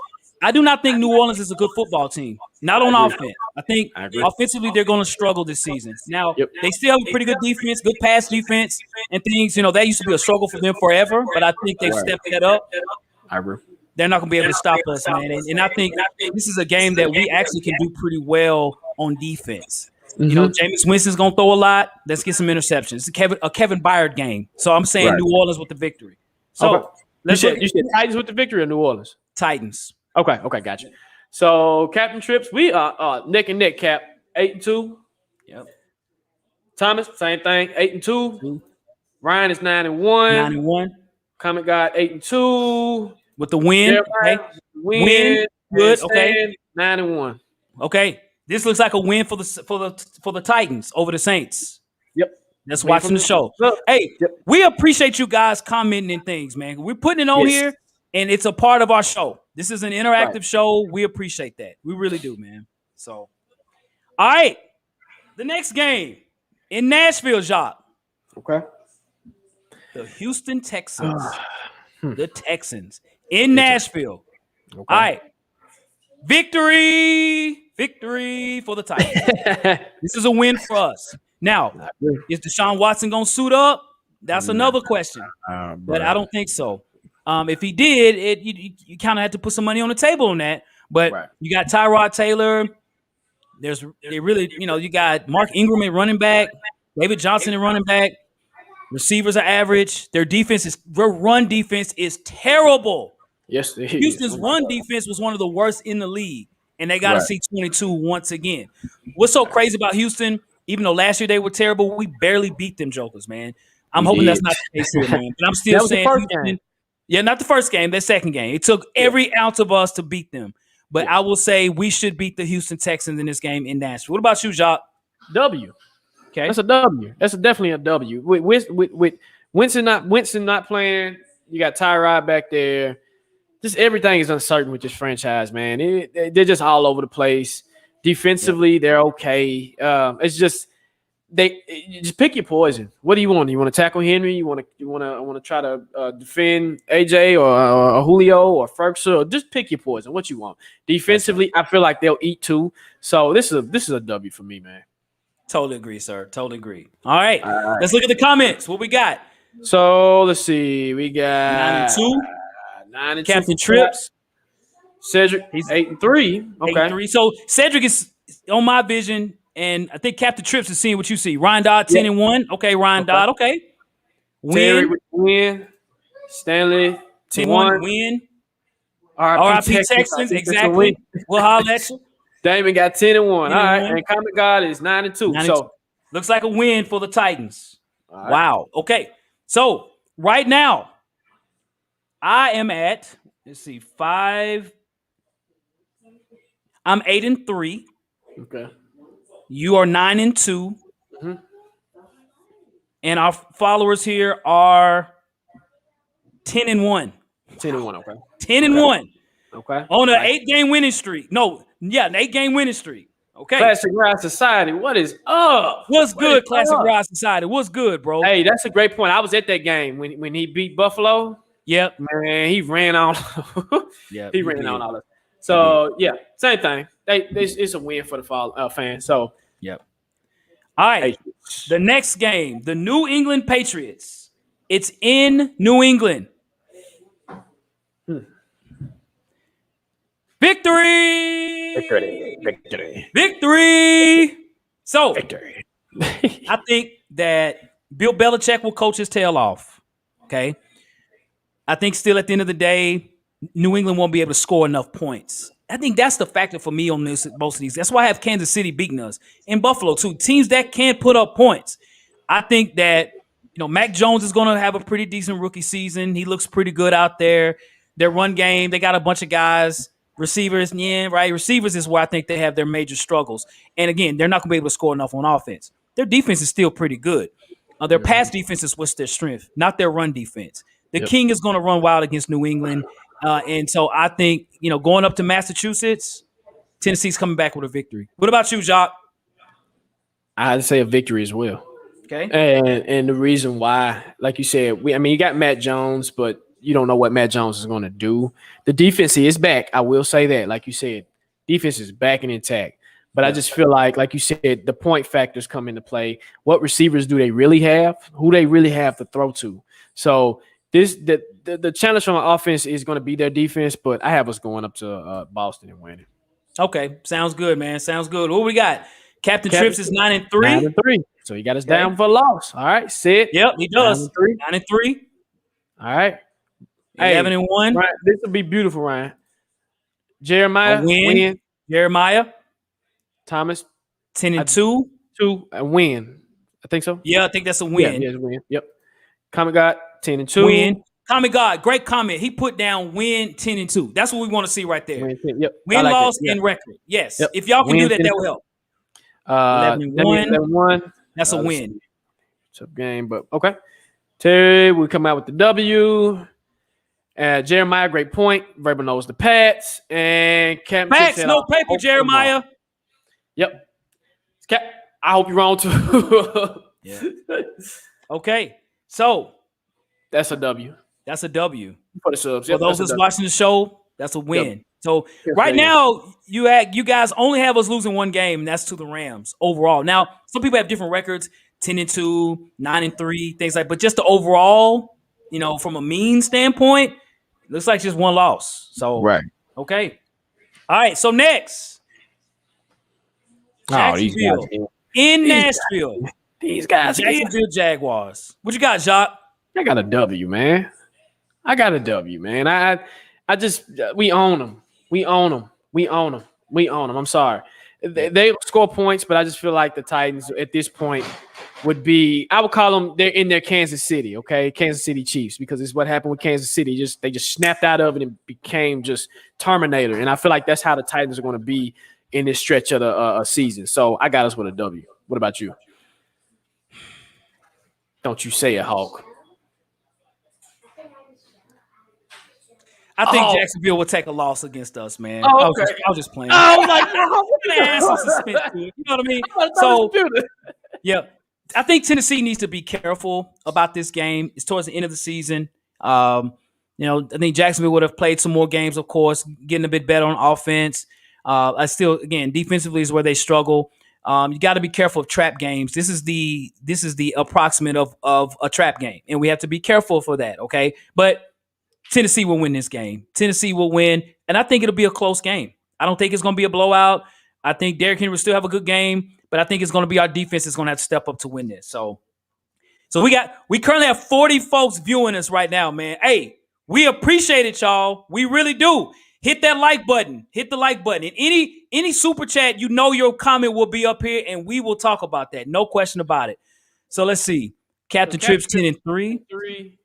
I do not think New Orleans is a good football team. Not on offense. I think offensively they're going to struggle this season. Now, they still have a pretty good defense, good pass defense, and things. That used to be a struggle for them forever, but I think they've stepped that up. I agree. They're not going to be able to stop us, man. And I think this is a game that we actually can do pretty well on defense. Jameis Winston's going to throw a lot. Let's get some interceptions. It's a Kevin Byard game. So I'm saying New Orleans with the victory. So you said Titans with the victory or New Orleans? Titans. Okay, gotcha. So Captain Trips, we are neck and neck, Cap. 8-2. Yep. Thomas, same thing. 8-2. Ryan is 9-1. 9-1. Comic God 8-2. With the win. Win. Good. Okay. 9-1. Okay. This looks like a win for the Titans over the Saints. Yep. That's watching the show. Hey, we appreciate you guys commenting and things, man. We're putting it on here, and it's a part of our show. This is an interactive show. We appreciate that. We really do, man. So, all right. The next game in Nashville, Jacques. Okay. The Houston Texans. The Texans in Nashville. Okay. All right. Victory for the Titans. This is a win for us. Now, is Deshaun Watson going to suit up? That's another question. But I don't think so. If he did, you kind of had to put some money on the table on that. But you got Tyrod Taylor. You got Mark Ingram at running back, David Johnson at running back. Receivers are average. Their run defense is terrible. Yes, it is. Houston's run defense was one of the worst in the league, and they got to see 22 once again. What's so crazy about Houston? Even though last year they were terrible, we barely beat them jokers, man. I'm hoping that's not the case here, man. But I'm still saying Houston. Yeah, not the first game, that second game. It took every ounce of us to beat them. But I will say we should beat the Houston Texans in this game in Nashville. What about you, Jacques? W. Okay. That's a W. That's definitely a W. With Winston not playing, you got Tyrod back there. Just everything is uncertain with this franchise, man. They're just all over the place. Defensively, they're okay. It's just just pick your poison. What do you want? You want to tackle Henry? You want to try to defend AJ or Julio or Ferguson? Or just pick your poison. What you want? Defensively, I feel like they'll eat too. So this is a W for me, man. Totally agree, sir. Totally agree. All right. Let's look at the comments. What we got? So let's see. We got 9-2. 9-2. Captain Trips. Cedric, he's 8-3. Okay. 8-3. So Cedric is on my vision, and I think Captain Trips is seeing what you see. Ryan Dodd 10-1. Okay, Ryan Dodd. Okay. Win. Stanley 10-1. Win. RIP Texans. Exactly. We'll holler at you. Damon got 10-1. All right. And Comic God is 9-2. So looks like a win for the Titans. Right. Wow. Okay. So right now, I am at, let's see, 5. I'm 8-3. Okay. You are 9-2. Mm-hmm. And our followers here are 10-1. 10-1, okay. 10-1. Okay. On an 8-game winning streak. No, an 8-game winning streak. Okay. Classic Ride Society. What is up? What's good, Classic Ride Society? What's good, bro? Hey, that's a great point. I was at that game when he beat Buffalo. Yep. Man, he ran on. Yeah, he ran on all of it. So yeah, same thing. It's a win for the fans. So yep. All right. The next game, the New England Patriots. It's in New England. Victory! Victory! So, Victory. I think that Bill Belichick will coach his tail off. Okay. I think still at the end of the day, New England won't be able to score enough points. I think that's the factor for me on most of these. That's why I have Kansas City beating us. And Buffalo, too. Teams that can't put up points. I think that, Mac Jones is going to have a pretty decent rookie season. He looks pretty good out there. Their run game, they got a bunch of guys. Receivers, yeah, right. Receivers is where I think they have their major struggles. And again, they're not going to be able to score enough on offense. Their defense is still pretty good. Their pass defense is what's their strength, not their run defense. The King is going to run wild against New England. And so I think, going up to Massachusetts, Tennessee's coming back with a victory. What about you, Jacques? I'd say a victory as well. Okay. And the reason why, like you said, you got Matt Jones, but you don't know what Matt Jones is going to do. The defense is back. I will say that. Like you said, defense is back and intact. But I just feel like you said, the point factors come into play. What receivers do they really have? Who they really have to throw to? So the challenge from our offense is going to be their defense, but I have us going up to Boston and winning. Okay. Sounds good, man. Sounds good. What we got? Captain Trips is 9-3. 9-3. So he got us down for a loss. All right. Sit. Yep, he does. 9-3. All right. 11-1. Ryan, this will be beautiful, Ryan. Jeremiah, win. Jeremiah. Thomas, 10-2. 2 and win. I think so. Yeah, I think that's a win. Yeah, it's a win. Yep. Comic God, 10-2. Win. Comic God, great comment. He put down win 10-2. That's what we want to see right there. Win, like loss, and record. Yes. Yep. If y'all can do that, that will help. 11-1. That's a win. Tough game, but okay. Terry, we come out with the W. Jeremiah, great point. Verbal knows the Pats. And Captain Pats, no paper, Jeremiah. Yep. I hope you're wrong, too. Yeah. Okay. So. That's a W. That's a W. For the subs. For those that's watching the show, that's a win. Yep. So right now, you guys only have us losing one game, and that's to the Rams overall. Now, some people have different records, 10-2, 9-3, things like. But just the overall, from a mean standpoint, looks like just one loss. So right. Okay. All right. So next, Jacksonville in Nashville. These guys, Jacksonville Jaguars. What you got, Jacques? I got a W, man. I just we own them. We own them. I'm sorry. They score points, but I just feel like the Titans at this point would be, I would call them, they're in their Kansas City, okay? Kansas City Chiefs, because it's what happened with Kansas City. They just snapped out of it and became just Terminator. And I feel like that's how the Titans are going to be in this stretch of the season. So I got us with a W. What about you? Don't you say it, Hawk. I think Jacksonville will take a loss against us, man. Oh, okay. I was just playing. Oh, my God. Add some suspense to it. You know what I mean? So, yeah, I think Tennessee needs to be careful about this game. It's towards the end of the season. I think Jacksonville would have played some more games, of course, getting a bit better on offense. I still, again, defensively is where they struggle. You got to be careful of trap games. This is the approximate of a trap game, and we have to be careful for that. Okay, but Tennessee will win this game. Tennessee will win, and I think it'll be a close game. I don't think it's going to be a blowout. I think Derrick Henry will still have a good game, but I think it's going to be our defense that's going to have to step up to win this. So we currently have 40 folks viewing us right now, man. Hey, we appreciate it, y'all. We really do. Hit that like button. Hit the like button. And any super chat, your comment will be up here, and we will talk about that. No question about it. So let's see. Captain Trips 10-3.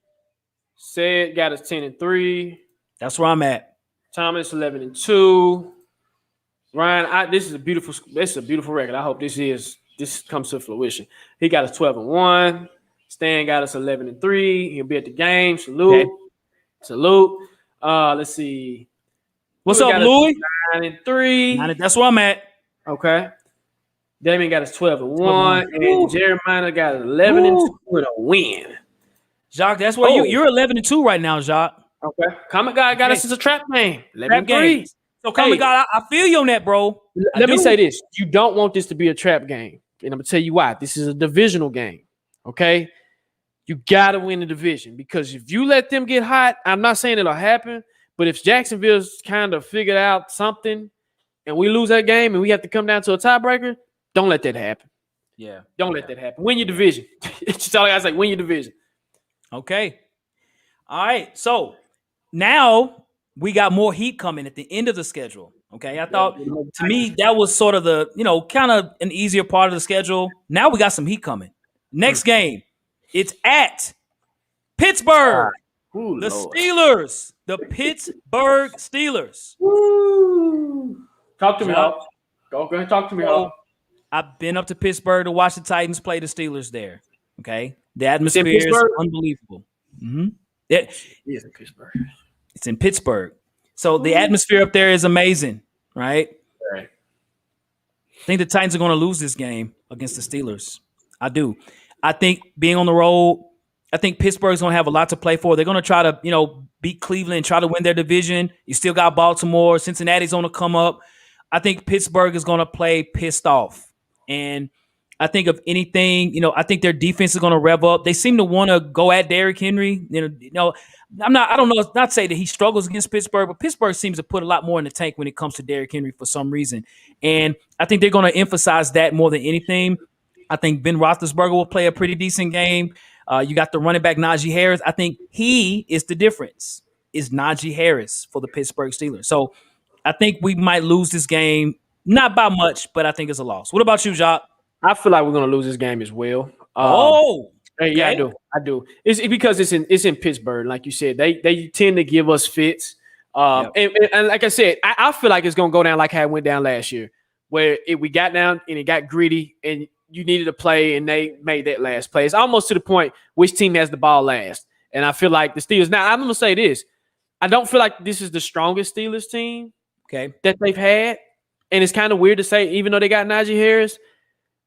Said got us 10-3. That's where I'm at. Thomas 11-2. Ryan, this is a beautiful record. I hope this comes to fruition. He got us 12-1. Stan got us 11-3. He'll be at the game. Salute. Let's see. What's up, Louis? 9-3. That's where I'm at. Okay. Damien got us 12-1, 12-1. and Jeremiah got 11-2 with a win. Jacques, that's where you're 11-2 right now, Jacques. Okay. Comic Guy got us as a trap game. 11-3. So, Comic God, I feel you on that, bro. Let me say this. You don't want this to be a trap game. And I'm going to tell you why. This is a divisional game. Okay? You got to win the division because if you let them get hot, I'm not saying it'll happen, but if Jacksonville's kind of figured out something and we lose that game and we have to come down to a tiebreaker, don't let that happen. Yeah. Don't let that happen. Win your division. It's just all I got to say. Win your division. Okay. All right. So now we got more heat coming at the end of the schedule. Okay. I thought to me that was sort of the, kind of an easier part of the schedule. Now we got some heat coming. Next game, it's at Pittsburgh. The Steelers. The Pittsburgh Steelers. Woo. Talk to me, Hawk. Go ahead and talk to me, Hawk. I've been up to Pittsburgh to watch the Titans play the Steelers there. Okay. The atmosphere is unbelievable. Mm-hmm. It is in Pittsburgh. It's in Pittsburgh. So the atmosphere up there is amazing, right? Right. I think the Titans are going to lose this game against the Steelers. I do. I think being on the road, I think Pittsburgh's going to have a lot to play for. They're going to try to, beat Cleveland and try to win their division. You still got Baltimore. Cincinnati's going to come up. I think Pittsburgh is going to play pissed off. And I think if anything, I think their defense is going to rev up. They seem to want to go at Derrick Henry. I don't know, not say that he struggles against Pittsburgh, but Pittsburgh seems to put a lot more in the tank when it comes to Derrick Henry for some reason. And I think they're going to emphasize that more than anything. I think Ben Roethlisberger will play a pretty decent game. You got the running back Najee Harris. I think he is the difference, is Najee Harris for the Pittsburgh Steelers. So I think we might lose this game, not by much, but I think it's a loss. What about you, Jacques? I feel like we're going to lose this game as well. Okay. Yeah, I do. It's because it's in Pittsburgh, like you said. They tend to give us fits. And like I said, I feel like it's going to go down like how it went down last year, where we got down and it got gritty, and you needed to play, and they made that last play. It's almost to the point which team has the ball last. And I feel like the Steelers. Now, I'm going to say this. I don't feel like this is the strongest Steelers team that they've had. And it's kind of weird to say, even though they got Najee Harris.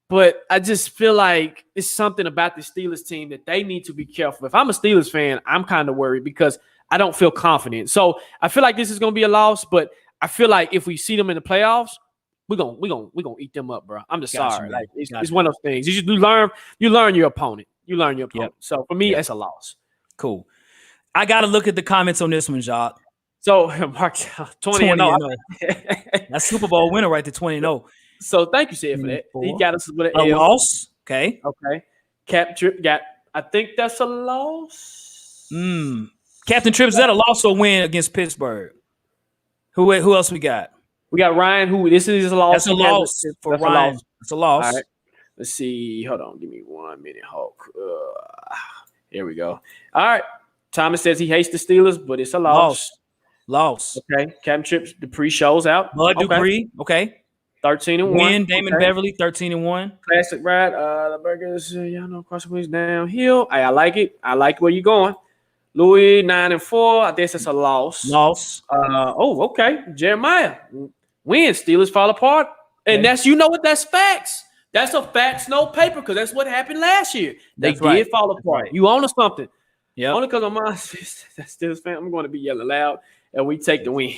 But I just feel like it's something about the Steelers team that they need to be careful. If I'm a Steelers fan, I'm kind of worried because I don't feel confident. So I feel like this is going to be a loss, but I feel like if we see them in the playoffs, we're gonna eat them up, bro. I'm just sorry. Like it's one of those things. You learn your opponent. Yep. So for me, it's a loss. Cool. I got to look at the comments on this one, Jacques. So Mark 20-0. That's Super Bowl winner right there, 20-0. So thank you, Sid, for that. He got us with a loss. Okay. Cap Trip got. I think that's a loss. Captain Tripp, is that a loss or win against Pittsburgh? Who else we got? We got Ryan. Who this is a loss. That's a loss for Ryan. It's a loss. All right. Let's see. Hold on. Give me 1 minute, Hulk. Here we go. All right. Thomas says he hates the Steelers, but it's a loss. Loss. Okay. Captain Trips. Dupree shows out. Bud Dupree. Okay. 13-1. Win. Damon Beverly. 13-1. Classic ride. The Burgers. Y'all know crossing wings downhill. I like it. I like where you're going. Louis 9-4. I guess that's a loss. Okay. Jeremiah. Win. Steelers fall apart. And that's that's facts. That's a facts, no paper, because that's what happened last year. They did fall apart. Right. You own us something. Yeah. Only because I'm a Steelers fan, I'm going to be yelling loud, and we take the win.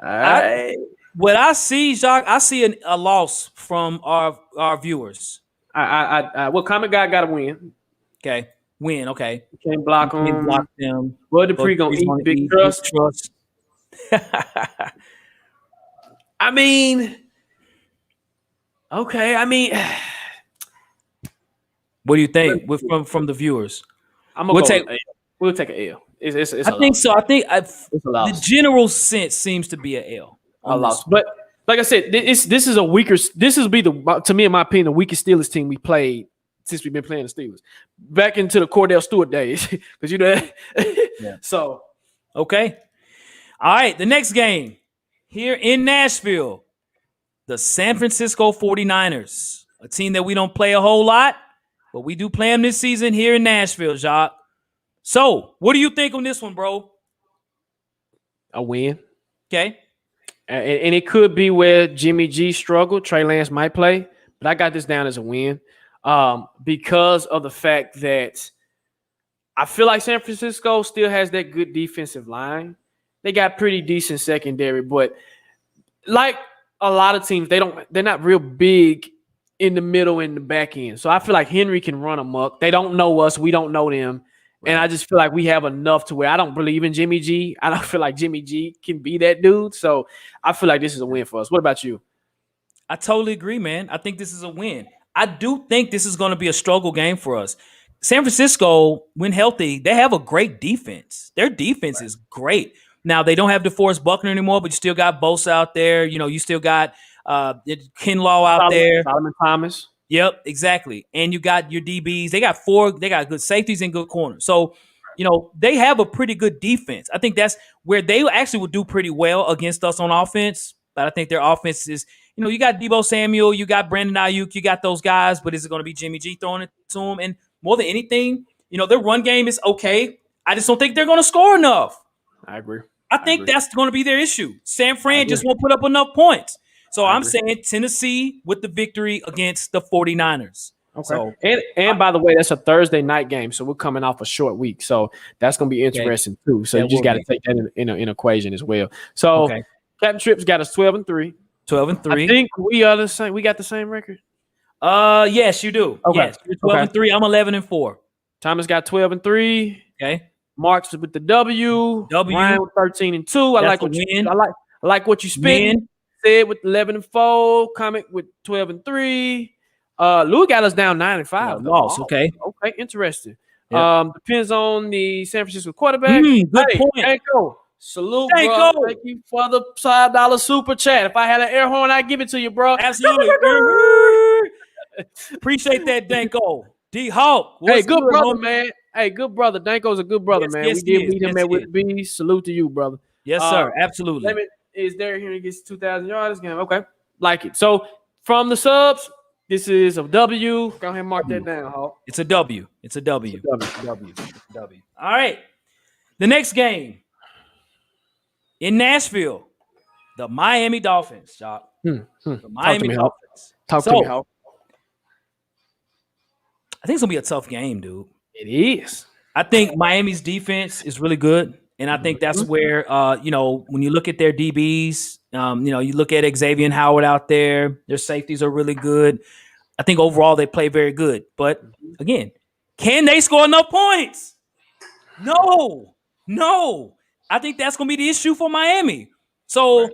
All right. What I see, Jacques, I see a loss from our viewers. Well, Comic Guy got to win. Okay. Win, okay. You can't block them. Can't block them. Bud Dupree going to eat big trust. I mean, okay. I mean, what do you think from the viewers? We'll take an L. It's I think so. I think the general sense seems to be an L. A loss. But like I said, this is a weaker. This will be to me, in my opinion, the weakest Steelers team we played since we've been playing the Steelers. Back into the Cordell Stewart days, because yeah. So, okay. All right, the next game here in Nashville, the San Francisco 49ers, a team that we don't play a whole lot, but we do play them this season here in Nashville, Jacques. So, what do you think on this one, bro? A win. Okay. And it could be where Jimmy G struggled. Trey Lance might play, but I got this down as a win because of the fact that I feel like San Francisco still has that good defensive line. They got pretty decent secondary, but like a lot of teams, they're not real big in the middle and the back end. So I feel like Henry can run amok. They don't know us. We don't know them. Right. And I just feel like we have enough to where I don't believe in Jimmy G. I don't feel like Jimmy G can be that dude. So I feel like this is a win for us. What about you? I totally agree, man. I think this is a win. I do think this is going to be a struggle game for us. San Francisco, when healthy, they have a great defense. Their defense is great. Now, they don't have DeForest Buckner anymore, but you still got Bosa out there. You know, you still got Kinlaw out there. Solomon Thomas. Yep, exactly. And you got your DBs. They got good safeties and good corners. So, you know, they have a pretty good defense. I think that's where they actually would do pretty well against us on offense. But I think their offense is, you know, you got Deebo Samuel, you got Brandon Ayuk, you got those guys, but is it going to be Jimmy G throwing it to them? And more than anything, you know, their run game is okay. I just don't think they're going to score enough. I agree. I think that's going to be their issue. San Fran just won't put up enough points. So I'm saying Tennessee with the victory against the 49ers. Okay. So, and by the way, that's a Thursday night game, so we're coming off a short week. So that's going to be interesting too. So you just got to take that in equation as well. So Captain Trips got us 12-3. 12-3. I think we are the same. We got the same record. Yes, you do. Okay. Yes, you're 12-3. I'm 11-4. Thomas got 12-3. Okay. Marks with the W. Ryan with 13-2. I like what you. I like what you spin. Said with 11-4. Comic with 12-3. Lou got us down 9-5. Loss. Okay. Okay. Interesting. Yep. Depends on the San Francisco quarterback. Good point. Danko. Salute, bro. Thank you for the $5 super chat. If I had an air horn, I'd give it to you, bro. Absolutely. Appreciate that, Danko. D-Hawk. Hey, good brother, man. Hey, good brother. Danko's a good brother, man. We did meet him at with B. Salute to you, brother. Yes, sir. Absolutely. Is Derrick Henry gets 2,000 yards this game? Okay. Like it. So, from the subs, this is a W. Go ahead and mark that down, Hawk. It's a W. It's a W. W. All right. The next game. In Nashville, the Miami Dolphins, Jock. The Miami Dolphins. Talk to me, Hawk. I think it's going to be a tough game, dude. It is. I think Miami's defense is really good. And I think that's where, you know, when you look at their DBs, you know, you look at Xavier Howard out there, their safeties are really good. I think overall they play very good. But, again, can they score enough points? No. I think that's going to be the issue for Miami. So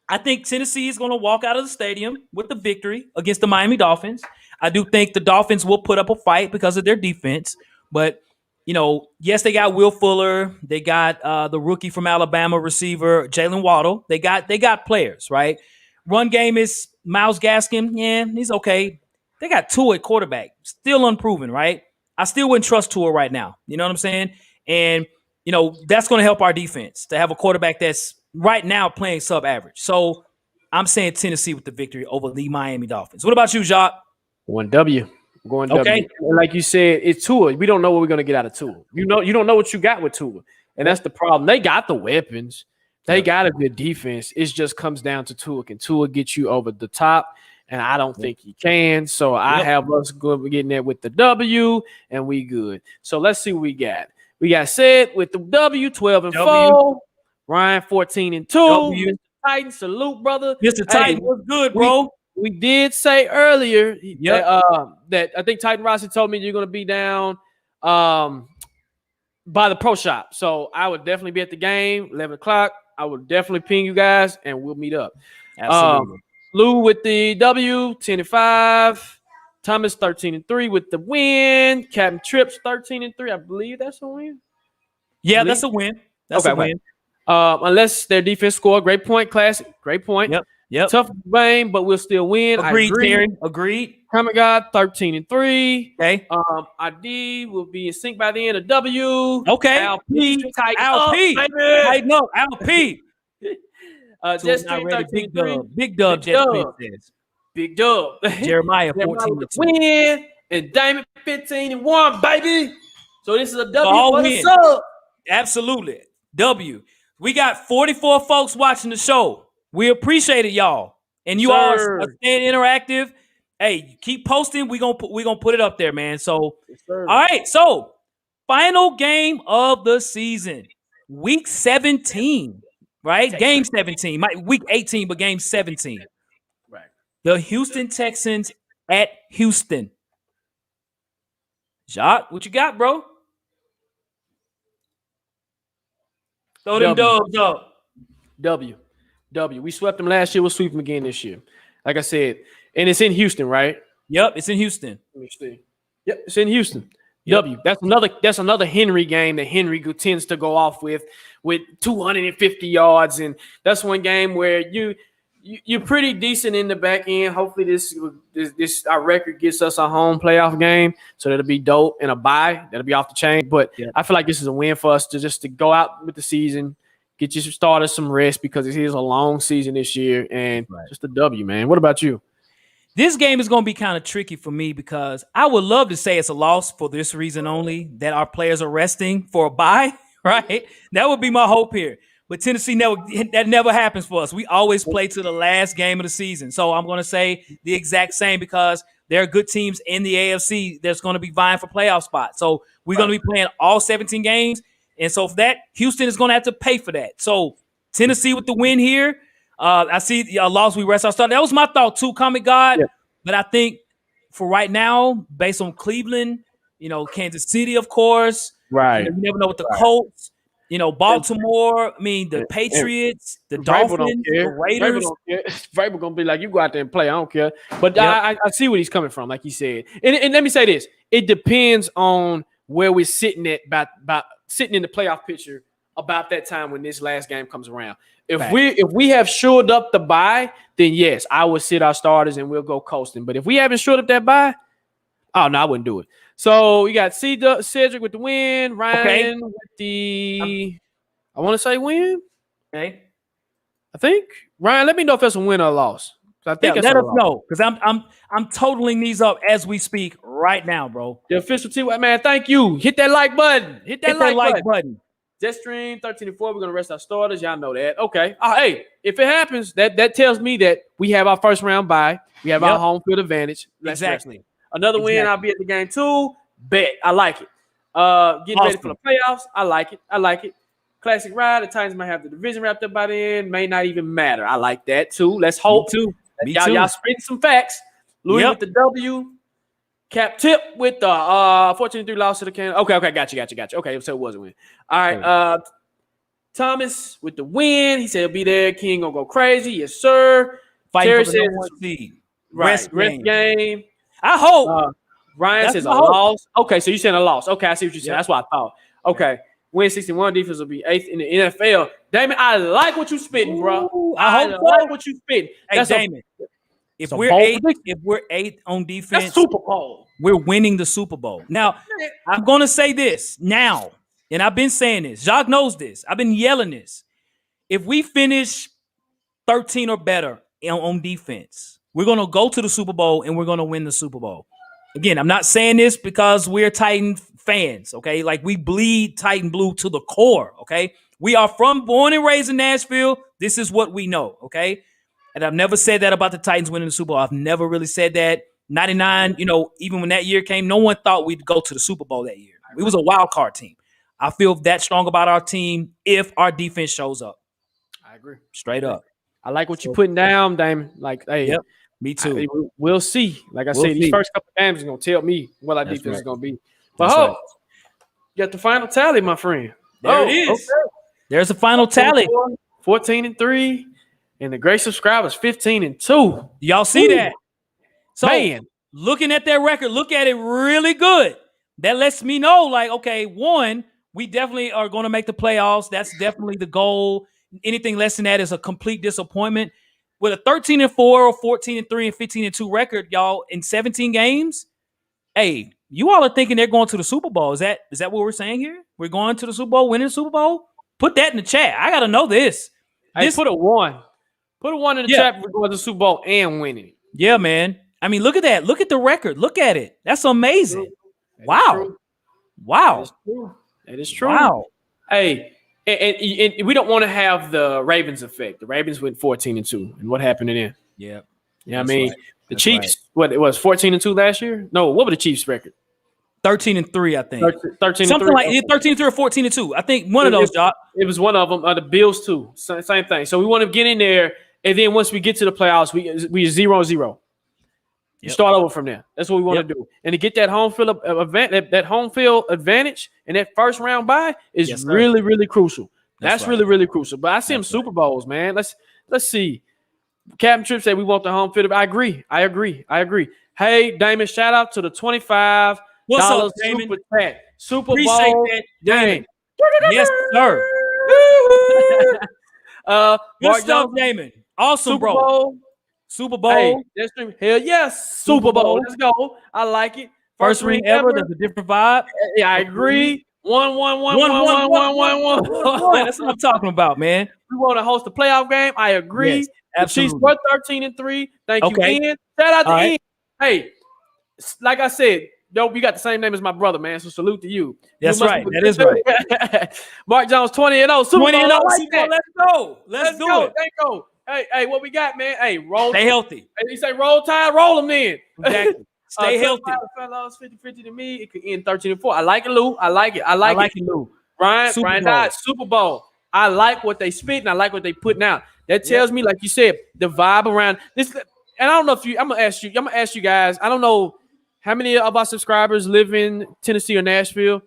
I think Tennessee is going to walk out of the stadium with the victory against the Miami Dolphins. I do think the Dolphins will put up a fight because of their defense. But, you know, yes, they got Will Fuller. They got the rookie from Alabama receiver, Jalen Waddle. They got players, right? Run game is Myles Gaskin. Yeah, he's okay. They got Tua at quarterback. Still unproven, right? I still wouldn't trust Tua right now. You know what I'm saying? And you know, that's going to help our defense to have a quarterback that's right now playing sub-average. So I'm saying Tennessee with the victory over the Miami Dolphins. What about you, Jacques? 1W. Going W. Okay. Like you said, it's Tua. We don't know what we're going to get out of Tua. You don't know what you got with Tua. And that's the problem. They got the weapons. They got a good defense. It just comes down to Tua. Can Tua get you over the top? And I don't think he can. So I have us getting there with the W, and we good. So let's see what we got. We got Sid with the W, 12-4. Ryan, 14-2. Mr. Titan, salute, brother. Mr. Titan, what's good, bro? We did say earlier that I think Titan Rossi told me you're going to be down by the pro shop. So I would definitely be at the game, 11 o'clock. I would definitely ping you guys, and we'll meet up. Absolutely. Lou with the W, 10-5. Thomas 13-3 with the win. Captain Trips 13-3. I believe that's a win. Yeah, that's a win. That's a win. Unless their defense scored. Great point, classic. Great point. Yep. Tough game, but we'll still win. Agreed, Karen. Agreed. Comic God 13-3. Okay. ID will be in sync by the end of W. Okay. LP. Tighten up. LP. Just Big Dub. Big Dub. Says. Big Dub. Jeremiah 14-2. Win. And Damon 15-1, baby. So this is a W for the sub. Absolutely. W. We got 44 folks watching the show. We appreciate it, y'all. And you all are staying interactive. Hey, keep posting. We gonna put it up there, man. So, all right. So, final game of the season, week 17, right? Game 17, week 18, but game 17. Right. The Houston Texans at Houston. Jacques, what you got, bro? Throw them dubs up. W. We swept them last year. We'll sweep them again this year. Like I said, and it's in Houston, right? Yep, it's in Houston. Let me see. Yep, it's in Houston. Yep. W. That's another Henry game that Henry tends to go off with 250 yards, and that's one game where you're pretty decent in the back end. Hopefully, this our record gets us a home playoff game, so that'll be dope, and a bye that'll be off the chain. But I feel like this is a win for us to go out with the season, get your starters some rest because it is a long season this year, and just a W, man. What about you? This game is going to be kind of tricky for me because I would love to say it's a loss for this reason only, that our players are resting for a bye, right? That would be my hope here. But Tennessee, that never happens for us. We always play to the last game of the season. So I'm going to say the exact same because there are good teams in the AFC that's going to be vying for playoff spots. So we're going to be playing all 17 games. And so for that, Houston is going to have to pay for that. So Tennessee with the win here. I see a loss, we rest our start. That was my thought too, Comic God. Yeah. But I think for right now, based on Cleveland, Kansas City, of course. Right. You never know what the Colts, Baltimore, the Patriots, the Dolphins, the Raiders. Vrabel going to be like, you go out there and play. I don't care. But I see where he's coming from, like he said. And let me say this. It depends on where we're sitting at, about sitting in the playoff picture about that time when this last game comes around. If we have shored up the bye, then yes, I would sit our starters and we'll go coasting. But if we haven't shored up that bye, oh no, I wouldn't do it. So you got Cedric with the win, Ryan with the I want to say win. Okay. I think Ryan, let me know if that's a win or a loss. I think let us know because I'm totaling these up as we speak right now, bro. The official team, man. Thank you. Hit that like button. Hit that like button. Jetstream 13-4. We're gonna rest our starters. Y'all know that. Okay. Hey, if it happens, that tells me that we have our first round bye. We have our home field advantage. Exactly. Another win. I'll be at the game too. Bet. I like it. Getting ready for the playoffs. I like it. Classic ride. The Titans might have the division wrapped up by then. May not even matter. I like that too. Let's hope. Me too. Y'all spitting some facts. Louis with the W. Cap Tip with the 14-3 loss to the Cardinals. Okay, got you. Okay, so it was a win. All right, Thomas with the win. He said he'll be there. King gonna go crazy. Yes, sir. Fighting for the number 1 seed. Rest game. I hope. Ryan says a loss. Okay, so you said a loss. Okay, I see what you said. That's what I thought. Okay. Win 61. Defense will be 8th in the NFL. Damon, I like what you spitting, bro. I like what you spitting. Hey, Damon. If we're 8th on defense, that's Super Bowl. We're winning the Super Bowl. Now, I'm going to say this now, and I've been saying this. Jacques knows this. I've been yelling this. If we finish 13 or better on defense, we're going to go to the Super Bowl and we're going to win the Super Bowl. Again, I'm not saying this because we're Titan fans, okay? Like we bleed Titan blue to the core, okay? We are born and raised in Nashville. This is what we know, okay? And I've never said that about the Titans winning the Super Bowl. I've never really said that. 99, even when that year came, no one thought we'd go to the Super Bowl that year. It was a wild card team. I feel that strong about our team if our defense shows up. I agree. Straight up. I like what you're putting down, Damon. Like, hey, yep, me too. We'll see. Like I said, these first couple of games are going to tell me what our defense is going to be. But you got the final tally, my friend. There it is. Okay. There's a final tally. 14-3. And the great subscribers, 15-2. Y'all see that? So, looking at their record, look at it really good. That lets me know, like, okay, one, we definitely are going to make the playoffs. That's definitely the goal. Anything less than that is a complete disappointment. With a 13-4 or 14-3 and 15-2 record, y'all, in 17 games, hey, you all are thinking they're going to the Super Bowl. Is that what we're saying here? We're going to the Super Bowl, winning the Super Bowl? Put that in the chat. I got to know this. Put a 1. Put a 1 in the chat for going to the Super Bowl and winning it. Yeah, man. I mean, look at that. Look at the record. Look at it. That's amazing. Wow. That is true. Wow. That is true. Wow. Hey, And we don't want to have the Ravens effect. The Ravens went 14-2, and what happened to them? Yeah, you know what I mean, right. The Chiefs. What it was 14-2 last year? No, what was the Chiefs' record? 13-3, I think. 13-3. Something like 13-3 or 14-2. I think one of those, Job. It was one of them. The Bills too. Same thing. So we want to get in there, and then once we get to the playoffs, we 0-0. You start over from there. That's what we want to do. And to get that home field that home field advantage and that first round bye is really, really crucial. That's really, really crucial. But I see them Super Bowls, man. Let's see. Captain Tripp said we want the home field. I agree. Hey, Damon, shout out to the $25 What's up, Super Chat. Super Appreciate Bowl that, Damon. Yes, sir. Good Mark stuff, Jones, Damon. Awesome, Super bro. Bowl. Super Bowl. Hey, hell yes, Super Bowl. Let's go. I like it. First ring ever. That's a different vibe. Yeah, I agree. One. That's what I'm talking about, man. We want to host a playoff game. I agree. Yes, the Chiefs were 13-3. Thank you, Ian. Shout out to Ian. Hey, like I said, we got the same name as my brother, man. So salute to you. That's right. That is right. Mark Jones 20-0. Super Bowl. 20-0. Let's go. Let's do it. Thank you. Hey, what we got, man? Hey, roll. Stay healthy. Hey, you say roll tide, roll them then. Exactly. Stay healthy. Fellas, 50-50 to me. It could end 13-4. I like it, Lou. I like it, Lou. Ryan Dodge, Super Bowl. I like what they spit and I like what they putting out. That tells me, like you said, the vibe around this. And I don't know if I'm gonna ask you guys. I don't know how many of our subscribers live in Tennessee or Nashville,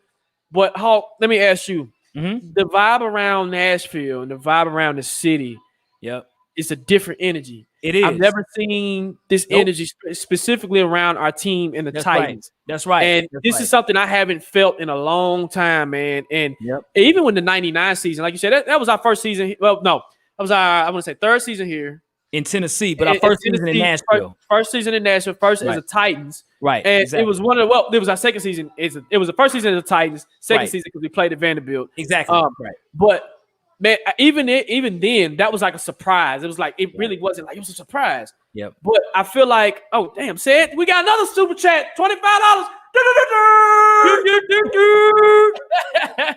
but let me ask you, the vibe around Nashville and the vibe around the city. Yep. It's a different energy. It is. I've never seen this energy specifically around our team and the Titans. Right. That's right. And this is something I haven't felt in a long time, man. And even when the 99 season, like you said, that was our first season. Well, no, that was our, I want to say, third season here in Tennessee, but our first season in Nashville. First season in Nashville, first as the Titans. Right. And it was it was our second season. It was the first season as the Titans, second season because we played at Vanderbilt. Exactly. But man, even then, that was like a surprise. It was like it really wasn't like it was a surprise. Yep. But I feel like, oh damn, said we got another super chat, $25.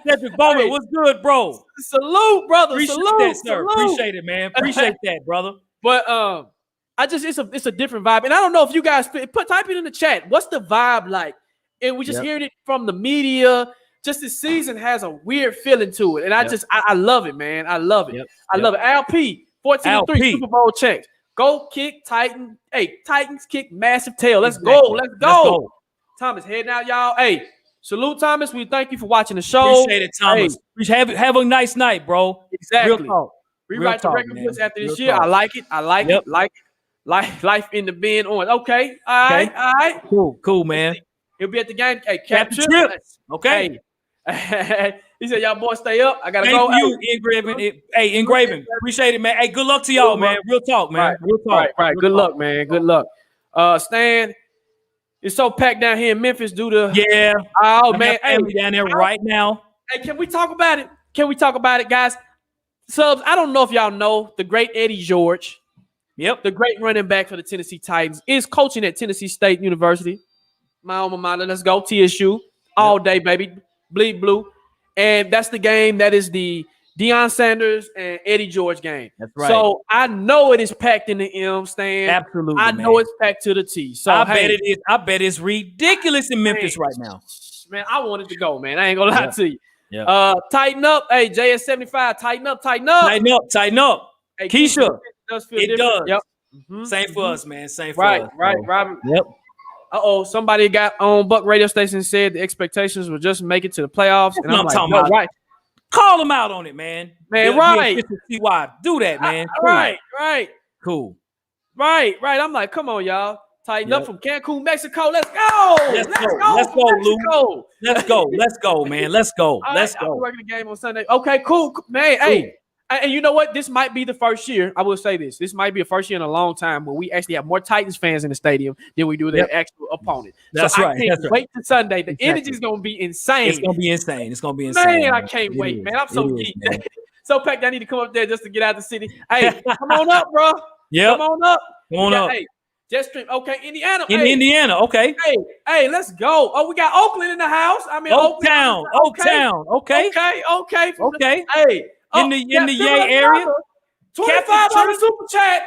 Cedric Bowman, what's good, bro? Salute, brother. Appreciate that, sir. Appreciate it, man. Appreciate that, brother. But it's a different vibe, and I don't know if you guys type it in the chat. What's the vibe like? And we just hearing it from the media. Just this season has a weird feeling to it, and I love it, man. I love it. I love it. LP 14-3 Super Bowl checks. Go kick Titan. Hey, Titans kick massive tail. Let's go. Let's go. Thomas heading out, y'all. Hey, salute, Thomas. We thank you for watching the show. Appreciate it, Thomas. Hey. Have a nice night, bro. Exactly. Real talk. Rewrite the record books after this year. I like it. I like it. Like life in the bin on. Okay. All right. Cool, man. He'll be at the game. Hey, Captain Tripp. Okay. Hey. He said, y'all boys stay up. I gotta go. Thank you, Engraving. Hey, Engraving. Appreciate it, man. Hey, good luck to y'all, man. Real talk, man. Real talk. Right. Good luck, man. Good luck. Stan, it's so packed down here in Memphis due to man. Hey, down there right now. Hey, can we talk about it? Guys? Subs, I don't know if y'all know the great Eddie George. Yep. The great running back for the Tennessee Titans is coaching at Tennessee State University. My alma mater. Let's go. TSU. All day, baby. Bleed blue. And that's the game. That is the Deion Sanders and Eddie George game. That's right. So I know it is packed in the M stand. Absolutely. I know it's packed to the T. So I bet it is. I bet it's ridiculous in Memphis right now. Man, I wanted to go, man. I ain't gonna lie to you. Yeah. Tighten up. Hey, JS75, tighten up. Tighten up. Hey, Keisha. It does. Yep. Same for us, man. Same for us. Right, Robert. Yep. Somebody got on Buck radio station said the expectations were just make it to the playoffs. And I'm talking about. Right. Call them out on it, man. Right. See why. Do that, man. Right. Cool. Right. I'm like, come on, y'all. Tighten up from Cancun, Mexico. Let's go. Let's go, Lou. Let's go, man. Let's go. I'm working the game on Sunday. Okay, cool. Man, hey. And you know what? This might be the first year. I will say this. This might be the first year in a long time where we actually have more Titans fans in the stadium than we do their actual opponent. That's right. I can't wait to Sunday. The energy is going to be insane. It's going to be insane. Man, I can't wait, man. I'm so geeked. So packed, I need to come up there just to get out of the city. Hey, come on up, bro. Yeah. Come on up. Come on up. Hey, Jet stream. Okay, Indiana. In Indiana. Okay. Hey, let's go. Oh, we got Oakland in the house. I mean, Oaktown. Oaktown. Okay. Okay. Okay. Hey, In the Yay area. $25 super chat.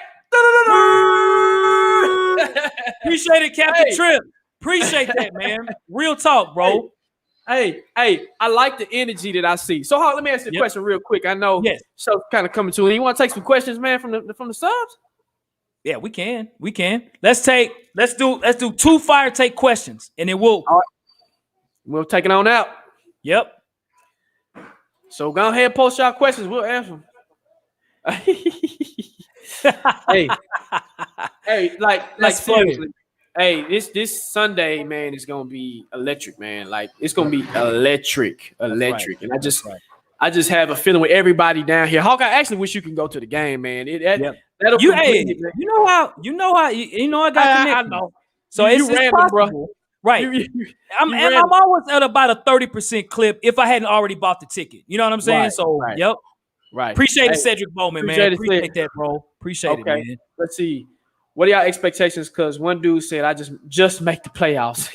Appreciate it, Captain Trip. Appreciate that, man. Real talk, bro. Hey, I like the energy that I see. So, let me ask you a question real quick. I know show's kind of coming to it. You want to take some questions, man, from the subs? Yeah, we can. Let's do 2 fire take questions, and then we'll take it on out. Yep. So go ahead and post y'all questions. We'll answer them. hey, like seriously. Hey, this Sunday, man, is gonna be electric, man. Like it's gonna be electric. Right. And I just have a feeling with everybody down here. Hawk, I actually wish you can go to the game, man. That'll you know how I got connected. I know. So it's possible, bro. Right. I'm always at about a 30% clip if I hadn't already bought the ticket. You know what I'm saying? Right, so yep. Right. Appreciate it, Cedric Bowman, man. Appreciate that, bro. Appreciate it, man. Let's see. What are y'all expectations? Because one dude said I just make the playoffs.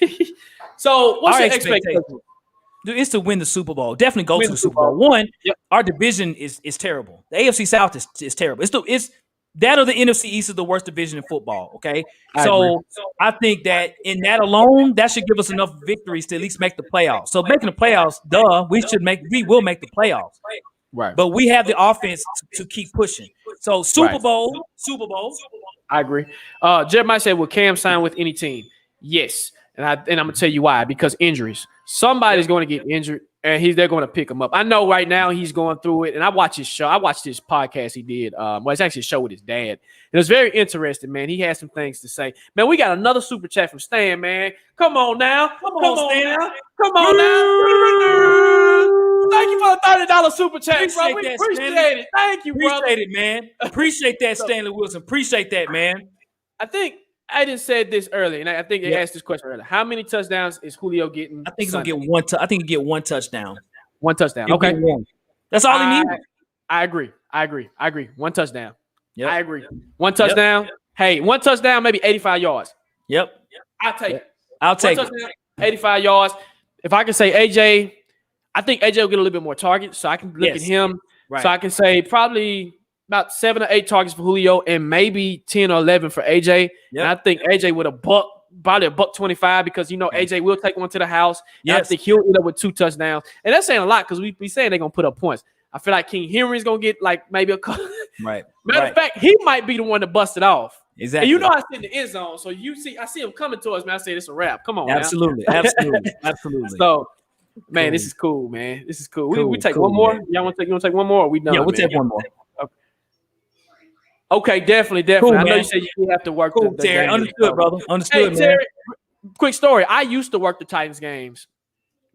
So what's your expectation? Dude, it's to win the Super Bowl. Definitely go to the Super Bowl. One, our division is terrible. The AFC South is terrible. It's that or the NFC East is the worst division in football. Okay, I think that in that alone, that should give us enough victories to at least make the playoffs. So making the playoffs, we will make the playoffs. Right. But we have the offense to keep pushing. So Super Bowl. I agree. Jeremiah said, "Will Cam sign with any team?" Yes, and I'm gonna tell you why. Because injuries. Somebody's going to get injured, and they're going to pick him up. I know right now he's going through it, and I watched his show. I watched his podcast he did. It's actually a show with his dad. It was very interesting, man. He had some things to say. Man, we got another super chat from Stan, man. Come on now. Come on, Stan. Thank you for the $30 super chat, bro. We appreciate it. Thank you, bro. Appreciate it, man. Appreciate that, Stanley Wilson. Appreciate that, man. I think Aiden said this earlier, and I think they asked this question earlier. How many touchdowns is Julio getting? I think he's gonna get one. I think he get one touchdown. One touchdown. Okay, that's all he needs. I agree. One touchdown. Yep. I agree. One touchdown. Yep. Hey, one touchdown, maybe 85 yards. Yep. I'll take it. 85 yards. If I can say AJ, I think AJ will get a little bit more targets, so I can look at him. Right. So I can say probably about 7 or 8 targets for Julio and maybe 10 or 11 for AJ. Yep. And I think AJ would have probably $125 because, AJ will take one to the house. Yes. I think he'll end up with 2 touchdowns. And that's saying a lot because we saying they're going to put up points. I feel like King Henry's going to get like maybe a couple. Right. Matter of fact, he might be the one to bust it off. Exactly. And I sit in the end zone. So I see him coming towards me. I say, it's a wrap. Come on, Absolutely. So, man, this is cool, man. This is cool. We take one more. Y'all want to take one more? Or we done? Yeah, we'll take one more. Okay, definitely. Cool, I know you said you have to work. Cool, Terry. Understood, brother. Understood, man. Terry, quick story. I used to work the Titans games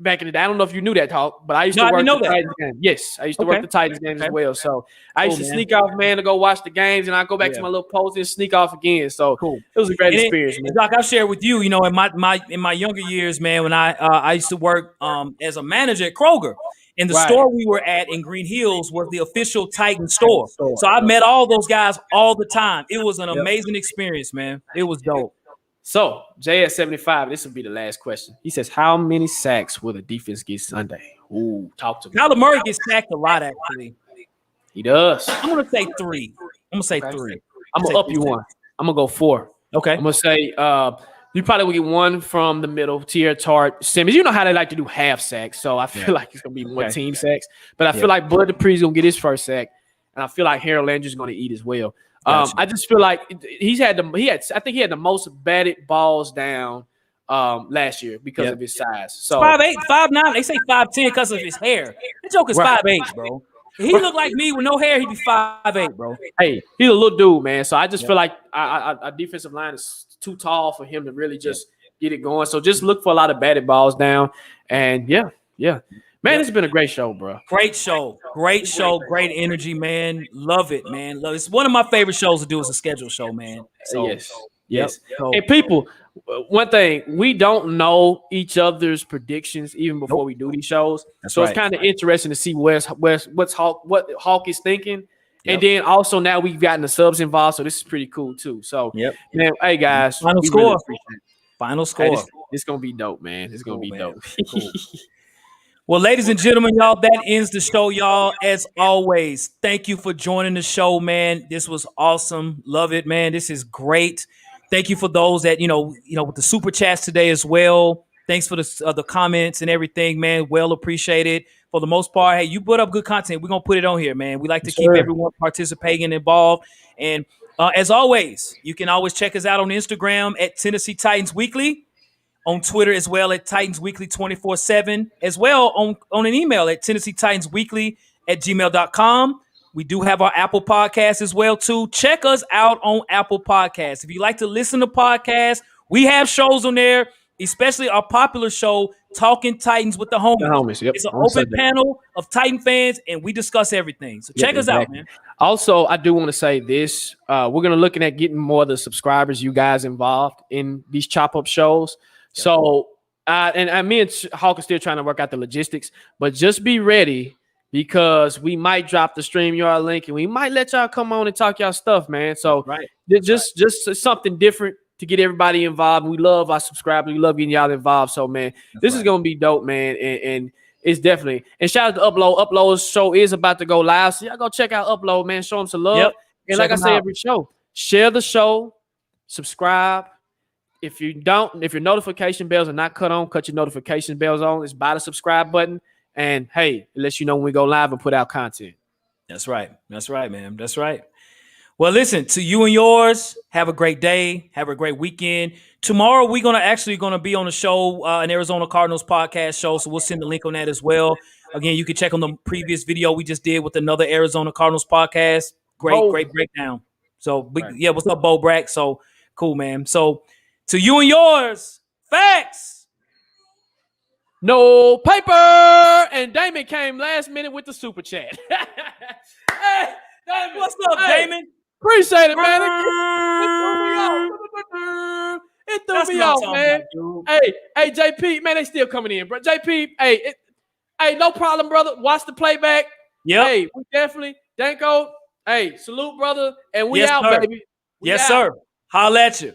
back in the day. I don't know if you knew that, Talk, but I used to work the Titans games. Yes, I used to work the Titans games as well. So I used to sneak off, man, to go watch the games, and I go back to my little post and sneak off again. So it was a great experience, man. Doc, I've shared with you, in my younger years, man, when I used to work as a manager at Kroger. And the store we were at in Green Hills was the official Titan store. So I met all those guys all the time. It was an amazing experience, man. It was dope. So, Jay at 75, this will be the last question. He says, how many sacks will the defense get Sunday? Ooh, talk to me. Kyler Murray gets sacked a lot, actually. He does. I'm going to say 3. I'm going to up you one. I'm going to go 4. Okay. I'm going to say you probably will get one from the middle, Tier Tart, Simmons. You know how they like to do half sacks, so I feel like it's going to be more team sacks. But I feel like Bud Dupree's going to get his first sack, and I feel like Harold Landry's going to eat as well. Gotcha. I just feel like I think he had the most batted balls down last year because of his size. So 5'8", 5'9". They say 5'10" because of his hair. That joke is 5'8", bro. If he looked like me with no hair, he'd be 5'8", bro. Hey, he's a little dude, man. So I just feel like our defensive line is too tall for him to really just get it going. So just look for a lot of batted balls down. And man, it's been a great show, bro. Great show. Great energy, man. Love it, man. It's one of my favorite shows to do is a scheduled show, man. So, yes. And people, one thing, we don't know each other's predictions even before we do these shows. It's kind of interesting to see what Hawk is thinking. And then also now we've gotten the subs involved, so this is pretty cool too. So, man, hey guys, Final we score. really appreciate it. Final score. Hey, this gonna be dope, man. It's gonna be dope. Cool. Well, ladies and gentlemen, y'all, that ends the show, y'all. As always, thank you for joining the show, man. This was awesome. Love it, man. This is great. Thank you for those that, with the super chats today as well. Thanks for the comments and everything, man. Well appreciated. For the most part, hey, you put up good content. We're going to put it on here, man. We like to keep everyone participating and involved. And as always, you can always check us out on Instagram at Tennessee Titans Weekly. On Twitter as well at Titans Weekly 24/7, as well on an email at Tennessee Titans Weekly at gmail.com. We do have our Apple Podcast as well, too. Check us out on Apple Podcasts. If you like to listen to podcasts, we have shows on there, especially our popular show, Talking Titans with the Homies. Yep. It's an open panel of Titan fans, and we discuss everything. So check us out, man. Also, I do want to say this. We're going to looking at getting more of the subscribers, you guys involved in these chop-up shows. So, and me and Hawk are still trying to work out the logistics, but just be ready because we might drop the StreamYard link and we might let y'all come on and talk y'all stuff, man. So, just something different to get everybody involved. We love our subscribers. We love getting y'all involved. So, man, this is going to be dope, man. And it's definitely, and shout out to Upload. Upload's show is about to go live. So, y'all go check out Upload, man. Show them some love. And like I say every show, share the show, subscribe. If your notification bells are not cut on, cut your notification bells on. It's by the subscribe button. And hey, it lets you know when we go live and put out content. That's right. That's right, man. That's right. Well, listen, to you and yours, have a great day. Have a great weekend. Tomorrow, we're going to be on the show, an Arizona Cardinals podcast show. So we'll send the link on that as well. Again, you can check on the previous video we just did with another Arizona Cardinals podcast. Great breakdown. So, what's up, Bo Brack? So cool, man. So, to you and yours, facts. No paper. And Damon came last minute with the super chat. Hey, Damon. What's up, Damon? Appreciate it, man. It threw me off, man. Hey, JP, man, they still coming in, bro. JP, hey, no problem, brother. Watch the playback. Yep. Hey, we definitely, Danko, hey, salute, brother. And we out, baby. Yes, sir. Holla at you.